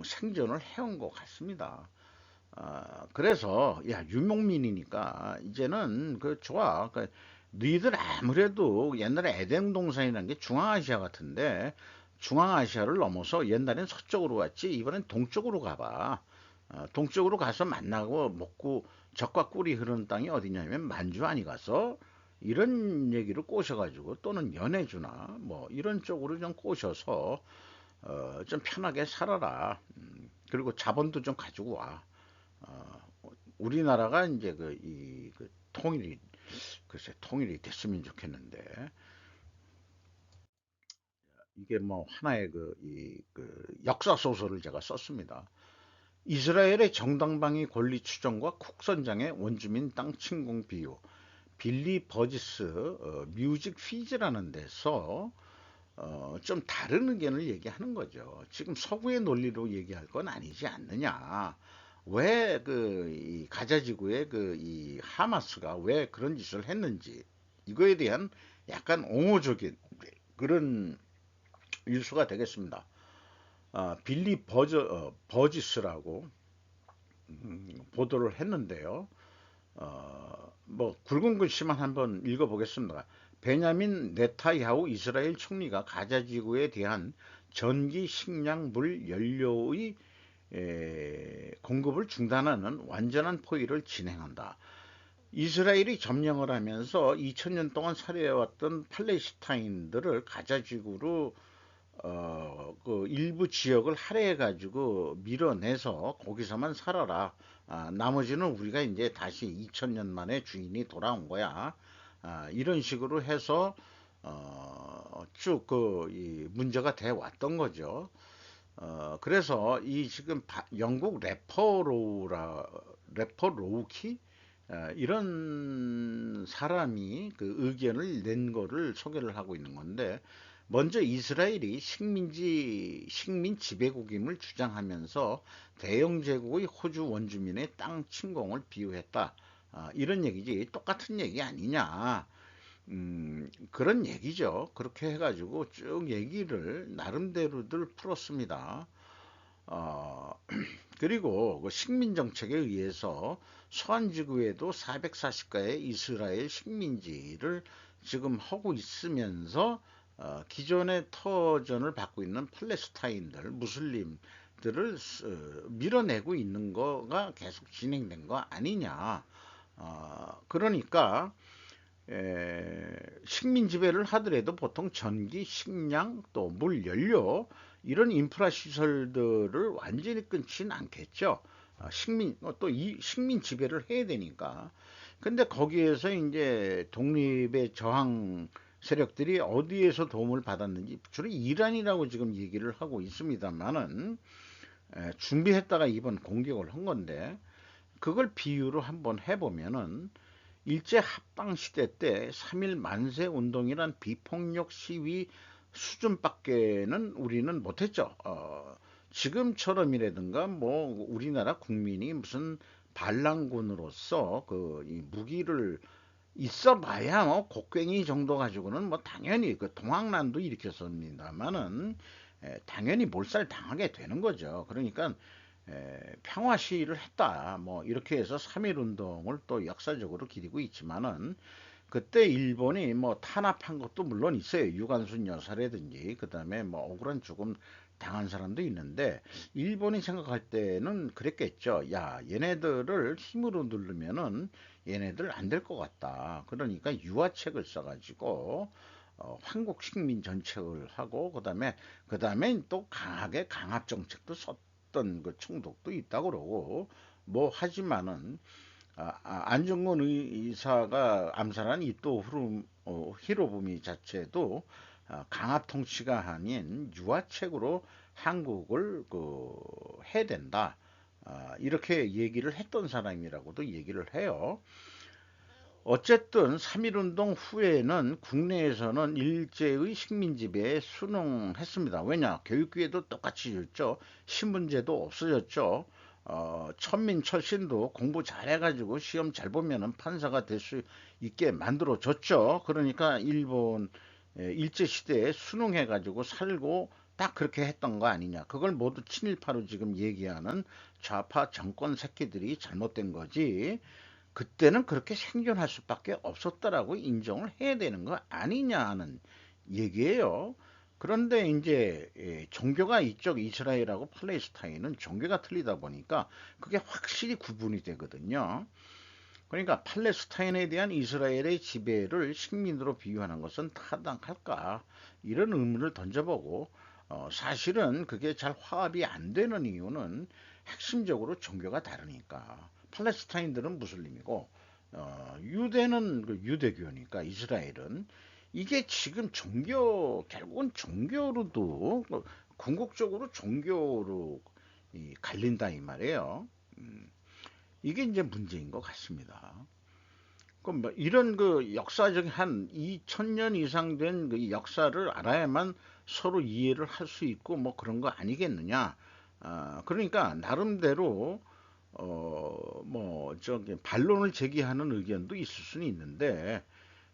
생존을 해온 것 같습니다. 그래서 야 유목민이니까 이제는 그 좋아. 너희들 아무래도 옛날에 에덴 동산이라는 게 중앙아시아 같은데 중앙아시아를 넘어서 옛날엔 서쪽으로 왔지 이번엔 동쪽으로 가봐. 동쪽으로 가서 만나고 먹고 적과 꿀이 흐르는 땅이 어디냐면 만주 아니 가서 이런 얘기를 꼬셔가지고 또는 연해주나 뭐 이런 쪽으로 좀 꼬셔서 좀 편하게 살아라. 그리고 자본도 좀 가지고 와. 어, 우리나라가 이제 통일이 글쎄 통일이 됐으면 좋겠는데 이게 뭐 하나의 역사 소설을 제가 썼습니다. 이스라엘의 정당방위 권리 추정과 국선장의 원주민 땅 침공 비유 빌리 버지스 뮤직 피즈라는 데서 좀 다른 의견을 얘기하는 거죠. 지금 서구의 논리로 얘기할 건 아니지 않느냐. 왜 이 가자지구의 이 하마스가 왜 그런 짓을 했는지 이거에 대한 약간 옹호적인 그런 일수가 되겠습니다. 빌리 버지스라고 보도를 했는데요. 뭐 굵은 글씨만 한번 읽어보겠습니다. 베냐민 네타야후 이스라엘 총리가 가자지구에 대한 전기, 식량, 물, 연료의 공급을 중단하는 완전한 포위를 진행한다. 이스라엘이 점령을 하면서 2000년 동안 살해해왔던 팔레스타인들을 가자지구로 그 일부 지역을 할애해 가지고 밀어내서 거기서만 살아라. 나머지는 우리가 이제 다시 2000년 만에 주인이 돌아온 거야. 이런 식으로 해서 쭉 이 문제가 돼 왔던 거죠. 그래서 이 지금 영국 래퍼 로우키 이런 사람이 그 의견을 낸 거를 소개를 하고 있는 건데, 먼저 이스라엘이 식민 지배국임을 주장하면서 대영 제국의 호주 원주민의 땅 침공을 비유했다. 이런 얘기지 똑같은 얘기 아니냐. 그런 얘기죠. 그렇게 해가지고 쭉 얘기를 나름대로들 풀었습니다. 어, 그리고 그 식민 정책에 의해서 서한지구에도 440가의 이스라엘 식민지를 지금 하고 있으면서 기존의 터전을 받고 있는 팔레스타인들, 무슬림들을 밀어내고 있는 거가 계속 진행된 거 아니냐. 그러니까 식민 지배를 하더라도 보통 전기, 식량, 또 물, 연료 이런 인프라 시설들을 완전히 끊지는 않겠죠. 또 이 식민 지배를 해야 되니까. 근데 거기에서 이제 독립의 저항 세력들이 어디에서 도움을 받았는지 주로 이란이라고 지금 얘기를 하고 있습니다만은, 준비했다가 이번 공격을 한 건데, 그걸 비유로 한번 해보면은 일제 합방 시대 때 3일 만세 운동이란 비폭력 시위 수준밖에는 우리는 못했죠. 지금처럼이라든가 뭐 우리나라 국민이 무슨 반란군으로서 이 무기를 있어봐야 뭐 곡괭이 정도 가지고는 뭐 당연히 그 동학난도 일으켰습니다만은 당연히 몰살 당하게 되는 거죠. 그러니까 평화 시위를 했다. 뭐 이렇게 해서 3.1 운동을 또 역사적으로 기리고 있지만은, 그때 일본이 뭐 탄압한 것도 물론 있어요. 유관순 여사라든지 그다음에 뭐 억울한 죽음 당한 사람도 있는데, 일본이 생각할 때는 그랬겠죠. 야, 얘네들을 힘으로 누르면은 얘네들 안 될 것 같다. 그러니까 유화책을 써가지고 한국 식민 전책을 하고, 그다음에 또 강하게 강압 정책도 썼던 그 총독도 있다고 그러고, 뭐 하지만은 안중근 의사가 암살한 이또 히로부미 자체도 강압 통치가 아닌 유화책으로 한국을 해야 된다. 이렇게 얘기를 했던 사람이라고도 얘기를 해요. 어쨌든 3.1운동 후에는 국내에서는 일제의 식민지배에 순응했습니다. 왜냐? 교육기회도 똑같이 줬죠. 신분제도 없어졌죠. 천민철신도 공부 잘해가지고 시험 잘 보면은 판사가 될 수 있게 만들어줬죠. 그러니까 일본 일제시대에 순응해가지고 살고 딱 그렇게 했던 거 아니냐. 그걸 모두 친일파로 지금 얘기하는 좌파 정권 새끼들이 잘못된 거지. 그때는 그렇게 생존할 수밖에 없었다라고 인정을 해야 되는 거 아니냐는 얘기예요. 그런데 이제 종교가 이쪽 이스라엘하고 팔레스타인은 종교가 틀리다 보니까 그게 확실히 구분이 되거든요. 그러니까 팔레스타인에 대한 이스라엘의 지배를 식민으로 비유하는 것은 타당할까? 이런 의문을 던져보고, 사실은 그게 잘 화합이 안 되는 이유는 핵심적으로 종교가 다르니까. 팔레스타인들은 무슬림이고, 유대는 그 유대교니까 이스라엘은, 이게 지금 결국은 종교로도 궁극적으로 종교로 갈린다 이 말이에요. 이게 이제 문제인 것 같습니다. 그럼 뭐 이런 그 역사적인 한 2000년 이상 된 그 역사를 알아야만 서로 이해를 할 수 있고 뭐 그런 거 아니겠느냐. 그러니까 나름대로 뭐 저기 반론을 제기하는 의견도 있을 수는 있는데,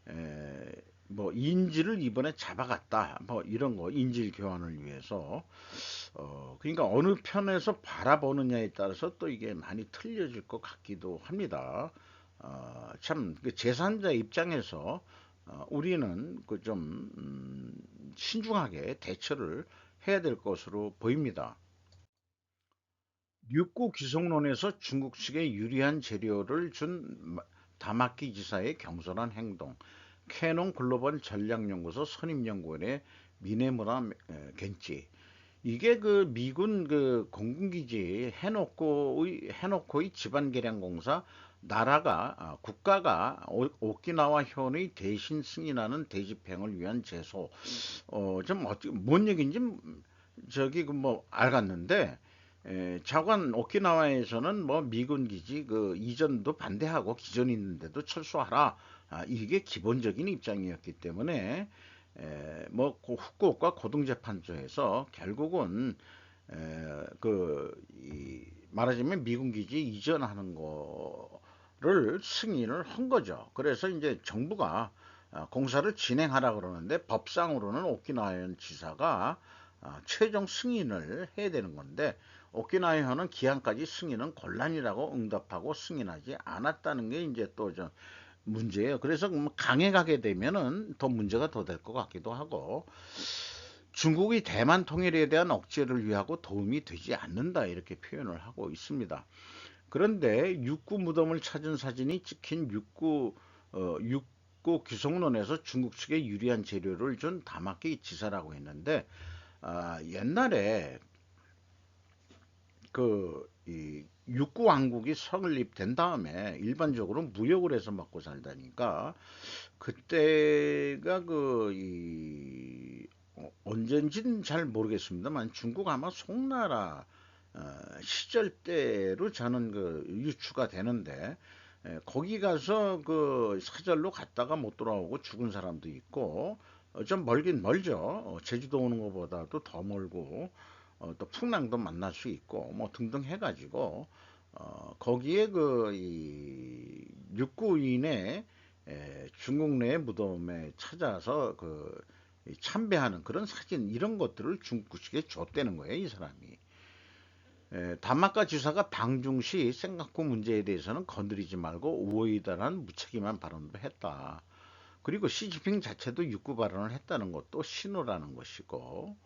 에, 뭐 인지를 이번에 잡아갔다 뭐 이런 거, 인질 교환을 위해서. 그러니까 어느 편에서 바라보느냐에 따라서 또 이게 많이 틀려질 것 같기도 합니다. 참, 그 제3자 입장에서 우리는 그 좀 신중하게 대처를 해야 될 것으로 보입니다. 육구 귀속론에서 중국 측에 유리한 재료를 준 다마키 지사의 경솔한 행동, 캐논 글로벌 전략연구소 선임연구원의 미네무라 겐치. 이게 그 미군 그 공군기지 해놓고의 지방개량공사 나라가 국가가 오키나와 현의 대신 승인하는 대집행을 위한 제소. 좀 어떻게 뭔 얘기인지 저기 그 뭐 알겠는데, 자관 오키나와에서는 뭐 미군 기지 그 이전도 반대하고 기존 있는데도 철수하라. 이게 기본적인 입장이었기 때문에 뭐 후쿠오카 고등재판소에서 결국은 말하자면 미군 기지 이전하는 거를 승인을 한 거죠. 그래서 이제 정부가 공사를 진행하라 그러는데 법상으로는 오키나와현 지사가 최종 승인을 해야 되는 건데, 오키나와현은 기한까지 승인은 곤란이라고 응답하고 승인하지 않았다는 게 이제 또 문제예요. 그래서 강에 가게 되면은 더 문제가 더 될 것 같기도 하고, 중국이 대만 통일에 대한 억제를 위하고 도움이 되지 않는다 이렇게 표현을 하고 있습니다. 그런데 육구 무덤을 찾은 사진이 찍힌 육구 규성론에서 중국 측에 유리한 재료를 준 다마키 지사라고 했는데, 옛날에 이 육구 왕국이 성립된 다음에 일반적으로 무역을 해서 먹고 살다니까, 그때가 언젠지는 잘 모르겠습니다만 중국 아마 송나라 시절 때로 저는 유추가 되는데, 거기 가서 그 사절로 갔다가 못 돌아오고 죽은 사람도 있고, 좀 멀긴 멀죠. 제주도 오는 것보다도 더 멀고, 또 풍랑도 만날 수 있고 뭐 등등 해가지고, 거기에 이 육구인의 중국 내 무덤에 찾아서 참배하는 그런 사진, 이런 것들을 중국 측에 줬다는 거예요, 이 사람이. 담마카 지사가 방중시 센가쿠 문제에 대해서는 건드리지 말고 우호이다라는 무책임한 발언도 했다. 그리고 시진핑 자체도 육구 발언을 했다는 것도 신호라는 것이고,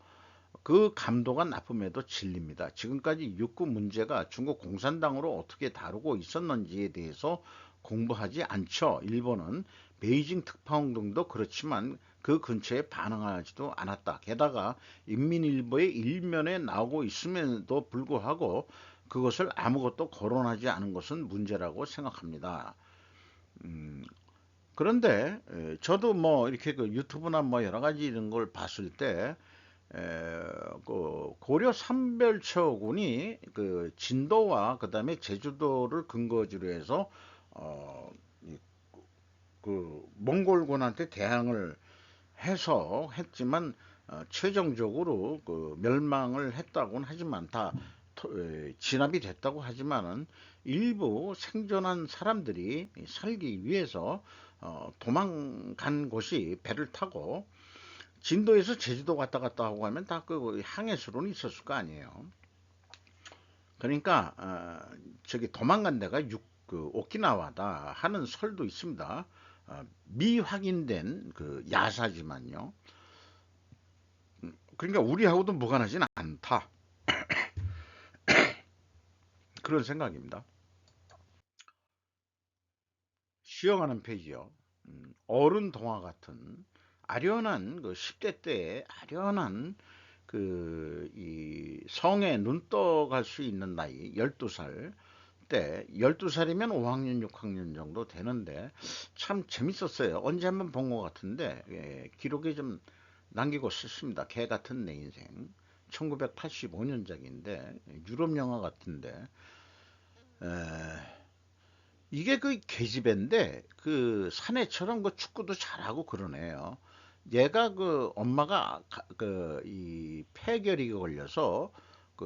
그 감도가 나쁨에도 진리입니다. 지금까지 육구 문제가 중국 공산당으로 어떻게 다루고 있었는지에 대해서 공부하지 않죠. 일본은 베이징 특파원 등도 그렇지만 그 근처에 반응하지도 않았다. 게다가 인민일보의 일면에 나오고 있음에도 불구하고 그것을 아무것도 거론하지 않은 것은 문제라고 생각합니다. 음, 그런데 저도 뭐 이렇게 유튜브나 뭐 여러 가지 이런 걸 봤을 때, 고려 삼별초군이 진도와 그다음에 제주도를 근거지로 해서 어, 몽골군한테 대항을 해서 했지만, 최종적으로 멸망을 했다고는 하지만 다 진압이 됐다고 하지만은 일부 생존한 사람들이 살기 위해서 도망간 곳이 배를 타고 진도에서 제주도 왔다 갔다 하고 하면 다 항해수로는 있었을 거 아니에요. 그러니까 저기 도망간 데가 오키나와다 하는 설도 있습니다. 미확인된 야사지만요. 그러니까 우리하고도 무관하진 않다, 그런 생각입니다. 쉬어가는 페이지요. 어른 동화 같은 아련한 10대 때의 아련한 이 성에 눈 떠갈 수 있는 나이 12살 때, 12살이면 5학년 6학년 정도 되는데 참 재밌었어요. 언제 한번 본 것 같은데, 기록에 좀 남기고 싶습니다. 개 같은 내 인생. 1985년작인데 유럽 영화 같은데, 이게 계집애인데 사내처럼 축구도 잘하고 그러네요. 얘가 엄마가 이 폐결이 걸려서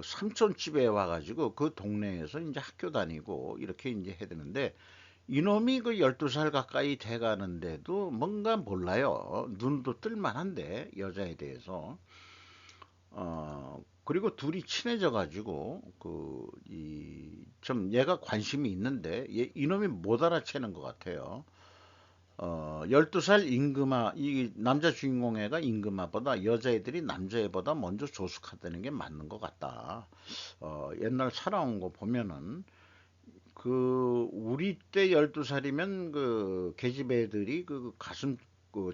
삼촌집에 와가지고 그 동네에서 이제 학교 다니고 이렇게 이제 해야 되는데, 이놈이 12살 가까이 돼가는데도 뭔가 몰라요. 눈도 뜰만한데 여자에 대해서. 그리고 둘이 친해져 가지고 좀 얘가 관심이 있는데 이놈이 못 알아채는 것 같아요. 12살 이 남자 주인공 애가 임금아보다 여자애들이 남자애보다 먼저 조숙하다는 게 맞는 것 같다. 옛날 살아온 거 보면은 우리 때 12살이면 계집애들이 가슴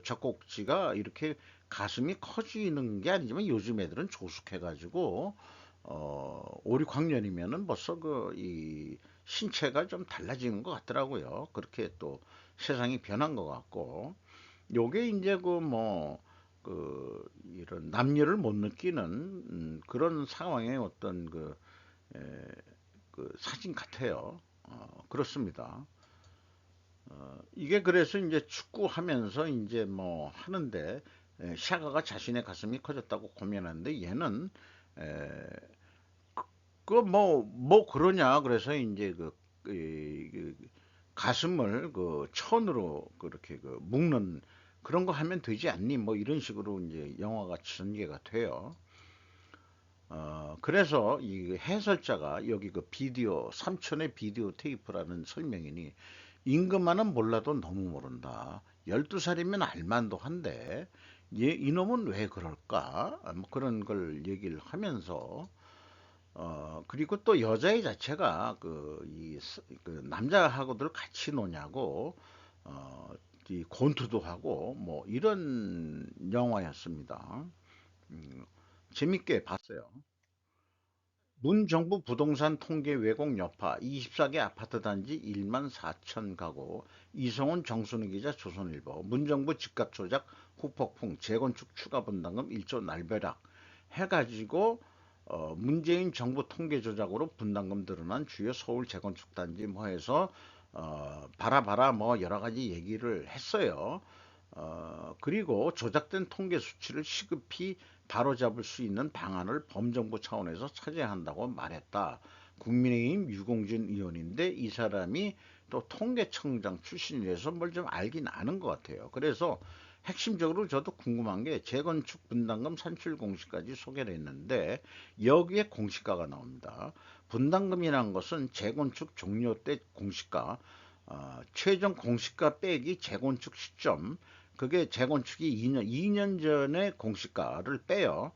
젖꼭지가 이렇게 가슴이 커지는 게 아니지만 요즘 애들은 조숙해가지고 오리 광년이면은 벌써 그 이 신체가 좀 달라지는 것 같더라고요. 그렇게 또 세상이 변한 것 같고 요게 이제 그 뭐 이런 남녀를 못 느끼는 그런 상황의 어떤 에, 그 사진 같아요. 그렇습니다. 이게 그래서 이제 축구하면서 이제 뭐 하는데 샤가가 자신의 가슴이 커졌다고 고민하는데 얘는 뭐 그러냐 그래서 이제 그 가슴을 그 천으로 그렇게 그 묶는 그런 거 하면 되지 않니 뭐 이런 식으로 이제 영화가 전개가 돼요. 그래서 이 해설자가 여기 그 비디오 삼촌의 비디오 테이프라는 설명이니 임금만은 몰라도 너무 모른다. 12살이면 알만도 한데 이놈은 왜 그럴까? 뭐 그런 걸 얘기를 하면서 그리고 또 여자의 자체가 그 남자하고들 같이 노냐고 어, 이 권투도 하고 뭐 이런 영화였습니다. 음, 재밌게 봤어요. 문정부 부동산 통계 왜곡 여파 24개 아파트 단지 1만 4천 가구 이성훈 정순우 기자 조선일보 문정부 집값 조작 후폭풍 재건축 추가 분담금 1조 날벼락 해가지고 문재인 정부 통계 조작으로 분담금 늘어난 주요 서울 재건축 단지 뭐 해서 바라바라 뭐 여러 가지 얘기를 했어요. 그리고 조작된 통계 수치를 시급히 바로잡을 수 있는 방안을 범정부 차원에서 찾아야 한다고 말했다. 국민의힘 유공준 의원인데 이 사람이 또 통계청장 출신이라서 뭘 좀 알긴 아는 것 같아요. 그래서 핵심적으로 저도 궁금한 게 재건축 분담금 산출 공시까지 소개를 했는데 여기에 공시가가 나옵니다. 분담금이라는 것은 재건축 종료 때 공시가, 최종 공시가 빼기 재건축 시점, 그게 재건축이 2년 전에 공시가를 빼요.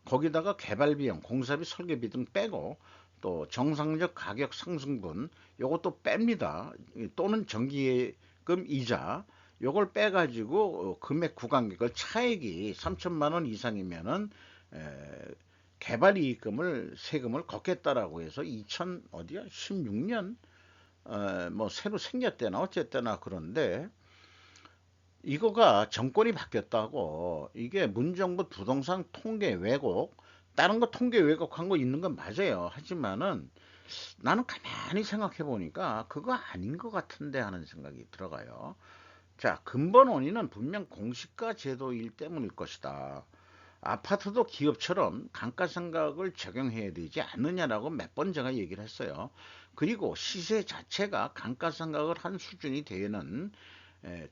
거기다가 개발 비용, 공사비, 설계비 등 빼고 또 정상적 가격 상승분 요것도 뺍니다. 또는 정기예금 이자 요걸 빼가지고 금액 구간계걸 차액이 3천만 원 이상이면은 개발이익금을 세금을 걷겠다라고 해서 2000 어디야 16년 뭐 새로 생겼대나 어쨌대나 그런데 이거가 정권이 바뀌었다고 이게 문정부 부동산 통계 왜곡 다른 거 통계 왜곡한 거 있는 건 맞아요. 하지만은 나는 가만히 생각해 보니까 그거 아닌 것 같은데 하는 생각이 들어가요. 자, 근본 원인은 분명 공시가 제도일 때문일 것이다. 아파트도 기업처럼 감가상각을 적용해야 되지 않느냐라고 몇 번 제가 얘기를 했어요. 그리고 시세 자체가 감가상각을 한 수준이 되는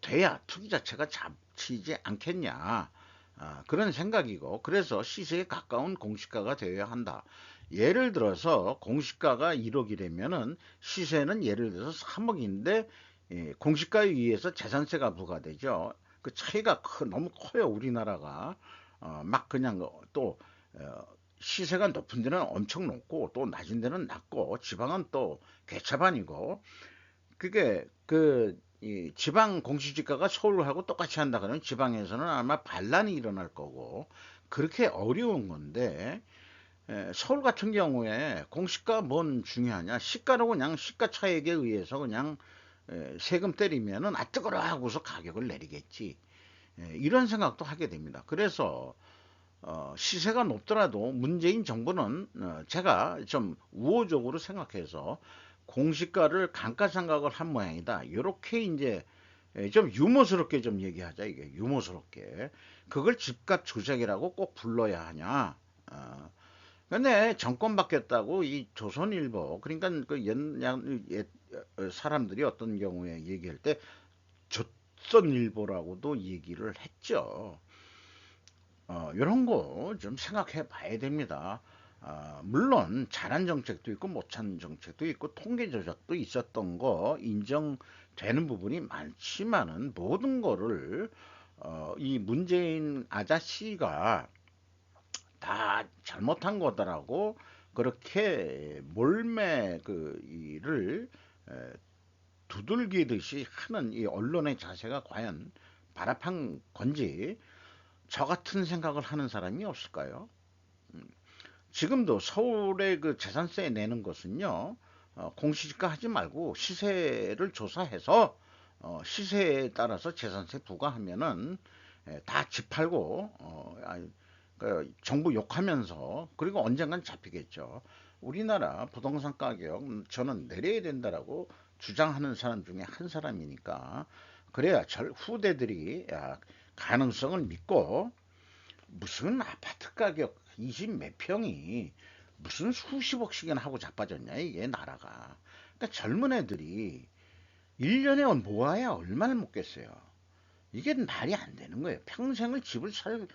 돼야 투기 자체가 잡히지 않겠냐. 그런 생각이고 그래서 시세에 가까운 공시가가 되어야 한다. 예를 들어서 공시가가 1억이라면은 시세는 예를 들어서 3억인데 공시가에 의해서 재산세가 부과되죠. 그 차이가 너무 커요 우리나라가. 막 그냥 또 어, 시세가 높은 데는 엄청 높고 또 낮은 데는 낮고 지방은 또 개차반이고 그게 이 지방 공시지가가 서울하고 똑같이 한다 그러면 지방에서는 아마 반란이 일어날 거고 그렇게 어려운 건데 서울 같은 경우에 공시가 뭔 중요하냐 시가로 그냥 시가 차익에 의해서 그냥 세금 때리면은 아 뜨거라 하고서 가격을 내리겠지. 이런 생각도 하게 됩니다. 그래서 시세가 높더라도 문재인 정부는 제가 좀 우호적으로 생각해서 공시가를 감가상각을 한 모양이다. 이렇게 이제 좀 유머스럽게 좀 얘기하자 이게 유머스럽게 그걸 집값 조작이라고 꼭 불러야 하냐? 근데 정권 바뀌었다고 이 조선일보 그러니까 그 옛 사람들이 어떤 경우에 얘기할 때 조선일보라고도 얘기를 했죠. 이런 거 좀 생각해 봐야 됩니다. 물론 잘한 정책도 있고 못한 정책도 있고 통계 조작도 있었던 거 인정되는 부분이 많지만은 모든 거를 이 문재인 아저씨가 다 잘못한 거다라고 그렇게 몰매 그 일을 에, 두들기듯이 하는 이 언론의 자세가 과연 발합한 건지 저 같은 생각을 하는 사람이 없을까요? 지금도 서울의 그 재산세 내는 것은요, 공시지가 하지 말고 시세를 조사해서 시세에 따라서 재산세 부과하면은 다 집 팔고 그 정부 욕하면서 그리고 언젠간 잡히겠죠. 우리나라 부동산 가격 저는 내려야 된다라고 주장하는 사람 중에 한 사람이니까 그래야 후대들이 가능성을 믿고 무슨 아파트 가격 20 몇 평이 무슨 수십억씩이나 하고 자빠졌냐 이게 나라가. 그러니까 젊은 애들이 1년에 모아야 얼마를 먹겠어요. 이게 말이 안 되는 거예요. 평생을 집을 살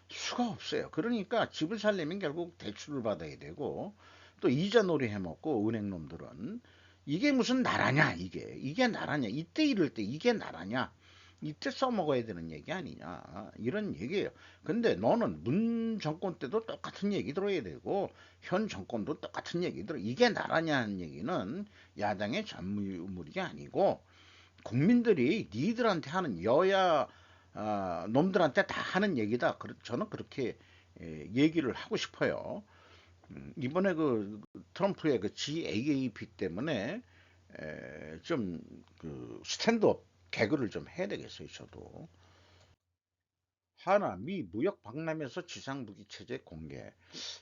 수가 없어요. 그러니까 집을 살려면 결국 대출을 받아야 되고 또 이자 놀이 해먹고 은행놈들은 이게 무슨 나라냐 이게 나라냐 이때 이럴 때 이게 나라냐 이때 써먹어야 되는 얘기 아니냐 이런 얘기예요. 근데 너는 문 정권 때도 똑같은 얘기 들어야 되고 현 정권도 똑같은 얘기 들어. 이게 나라냐는 얘기는 야당의 전무후무리가 아니고 국민들이 니들한테 하는 여야 놈들한테 다 하는 얘기다. 저는 그렇게 얘기를 하고 싶어요. 이번에 그 트럼프의 그 GAAP 때문에 좀 그 스탠드업 개그를 좀 해야 되겠어요, 저도. 하나, 미 무역 박람회에서 지상무기 체제 공개.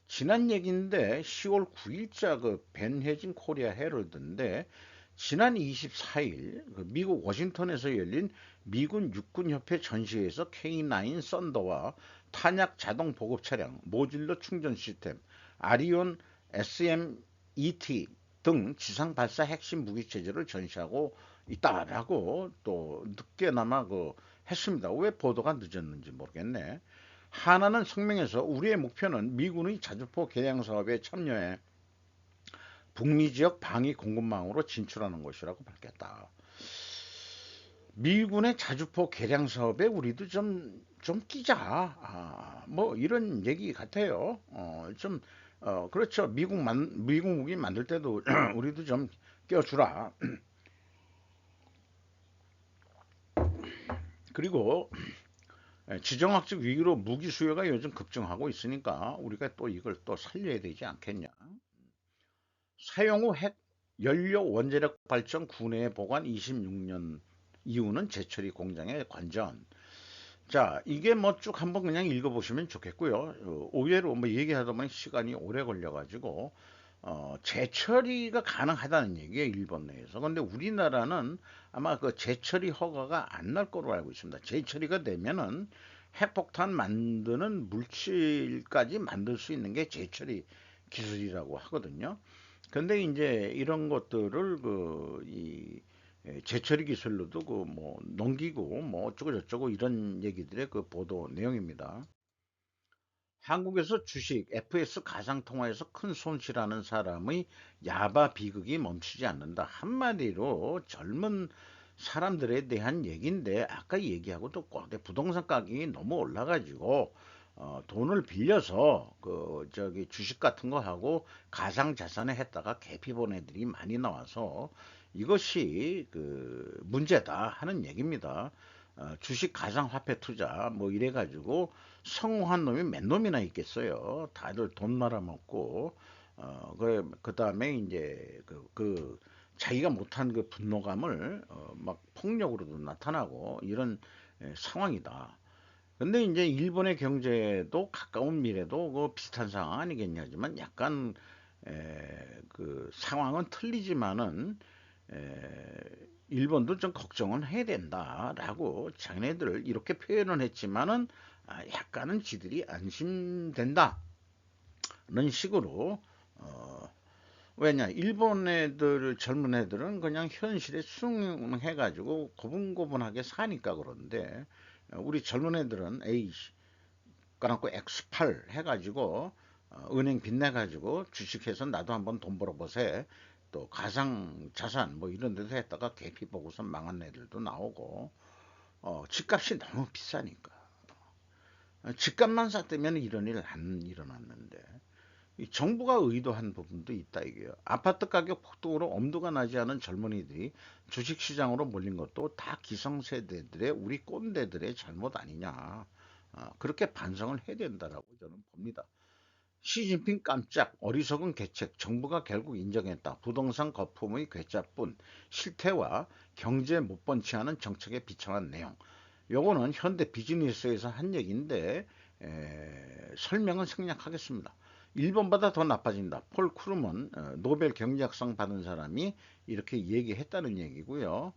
지난 얘기인데 10월 9일자 그 벤해진 코리아 헤럴드인데 지난 24일 미국 워싱턴에서 열린 미군 육군협회 전시회에서 K9 썬더와 탄약 자동 보급 차량, 모듈러 충전 시스템, 아리온 SMET 등 지상 발사 핵심 무기 체제를 전시하고 있다라고 또 늦게나마 했습니다. 왜 보도가 늦었는지 모르겠네. 하나는 성명에서 우리의 목표는 미군의 자주포 개량 사업에 참여해 북미 지역 방위 공급망으로 진출하는 것이라고 밝혔다. 미군의 자주포 개량 사업에 우리도 좀 끼자. 뭐 이런 얘기 같아요. 그렇죠. 미국 무기 만들 때도 우리도 좀 껴주라. 그리고 지정학적 위기로 무기 수요가 요즘 급증하고 있으니까 우리가 또 이걸 또 살려야 되지 않겠냐. 사용 후 핵 연료 원자력 발전 구내에 보관 26년 이후는 재처리 공장에 관전. 자, 이게 뭐 쭉 한번 그냥 읽어보시면 좋겠고요. 의외로 뭐 얘기하다 보면 시간이 오래 걸려가지고 재처리가 가능하다는 얘기예요, 일본 내에서. 근데 우리나라는 아마 그 재처리 허가가 안 날 거로 알고 있습니다. 재처리가 되면은 핵폭탄 만드는 물질까지 만들 수 있는 게 재처리 기술이라고 하거든요. 근데 이제 이런 것들을 재처리 기술로도 뭐 넘기고 뭐 어쩌고 저쩌고 이런 얘기들의 그 보도 내용입니다. 한국에서 주식 FS 가상통화에서 큰 손실하는 사람의 야바 비극이 멈추지 않는다. 한마디로 젊은 사람들에 대한 얘기인데 아까 얘기하고 또 부동산 가격이 너무 올라가지고 돈을 빌려서 그 저기 주식 같은 거 하고 가상 자산에 했다가 개피 본 애들이 많이 나와서 이것이 그 문제다 하는 얘기입니다. 주식 가상화폐 투자 뭐 이래가지고 성공한 놈이 몇 놈이나 있겠어요. 다들 돈 말아먹고 그 다음에 이제 자기가 못한 그 분노감을 막 폭력으로도 나타나고 이런 상황이다. 근데 이제 일본의 경제도 가까운 미래도 비슷한 상황 아니겠냐지만 약간 그 상황은 틀리지만은 일본도 좀 걱정은 해야 된다라고 자기네들 이렇게 표현을 했지만은 약간은 지들이 안심된다는 식으로 왜냐 일본 애들 젊은 애들은 그냥 현실에 순응해가지고 고분고분하게 사니까 그런데 우리 젊은 애들은 에이 까놓고 X8 해가지고 은행 빚내가지고 주식해서 나도 한번 돈 벌어보세. 또 가상 자산 뭐 이런 데서 했다가 계피 보고서 망한 애들도 나오고 집값이 너무 비싸니까 집값만 쌌다면 이런 일 안 일어났는데 이 정부가 의도한 부분도 있다 이게요. 아파트 가격 폭등으로 엄두가 나지 않은 젊은이들이 주식시장으로 몰린 것도 다 기성세대들의 우리 꼰대들의 잘못 아니냐. 그렇게 반성을 해야 된다라고 저는 봅니다. 시진핑 깜짝 어리석은 계책 정부가 결국 인정했다. 부동산 거품의 괴짜뿐 실태와 경제 못 번치하는 정책에 비참한 내용. 요거는 현대 비즈니스에서 한 얘기인데 설명은 생략하겠습니다. 일본보다 더 나빠진다. 폴 크루먼 노벨 경제학상 받은 사람이 이렇게 얘기했다는 얘기고요.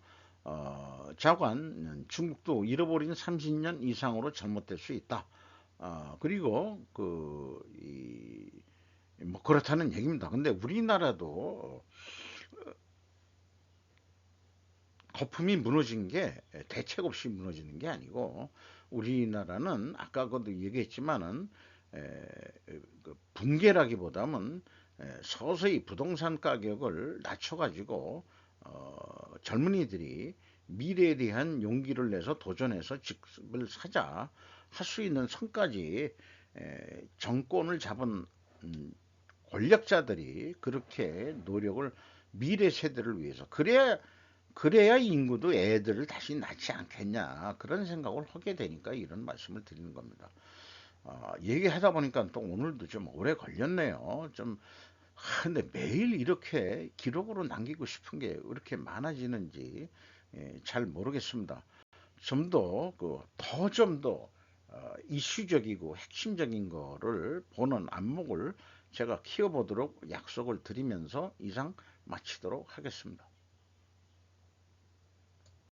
자관 중국도 잃어버린 30년 이상으로 잘못될 수 있다. 그리고 뭐 그렇다는 얘기입니다. 근데 우리나라도 거품이 무너진 게 대책 없이 무너지는 게 아니고 우리나라는 아까도 얘기했지만은 붕괴라기보다는 서서히 부동산 가격을 낮춰가지고 젊은이들이 미래에 대한 용기를 내서 도전해서 집을 사자 할 수 있는 선까지 정권을 잡은 권력자들이 그렇게 노력을 미래 세대를 위해서 그래야 인구도 애들을 다시 낳지 않겠냐 그런 생각을 하게 되니까 이런 말씀을 드리는 겁니다. 얘기하다 보니까 또 오늘도 좀 오래 걸렸네요. 좀 근데 매일 이렇게 기록으로 남기고 싶은 게 왜 이렇게 많아지는지 잘 모르겠습니다. 좀 더 좀 더 이슈적이고 핵심적인 거를 보는 안목을 제가 키워보도록 약속을 드리면서 이상 마치도록 하겠습니다.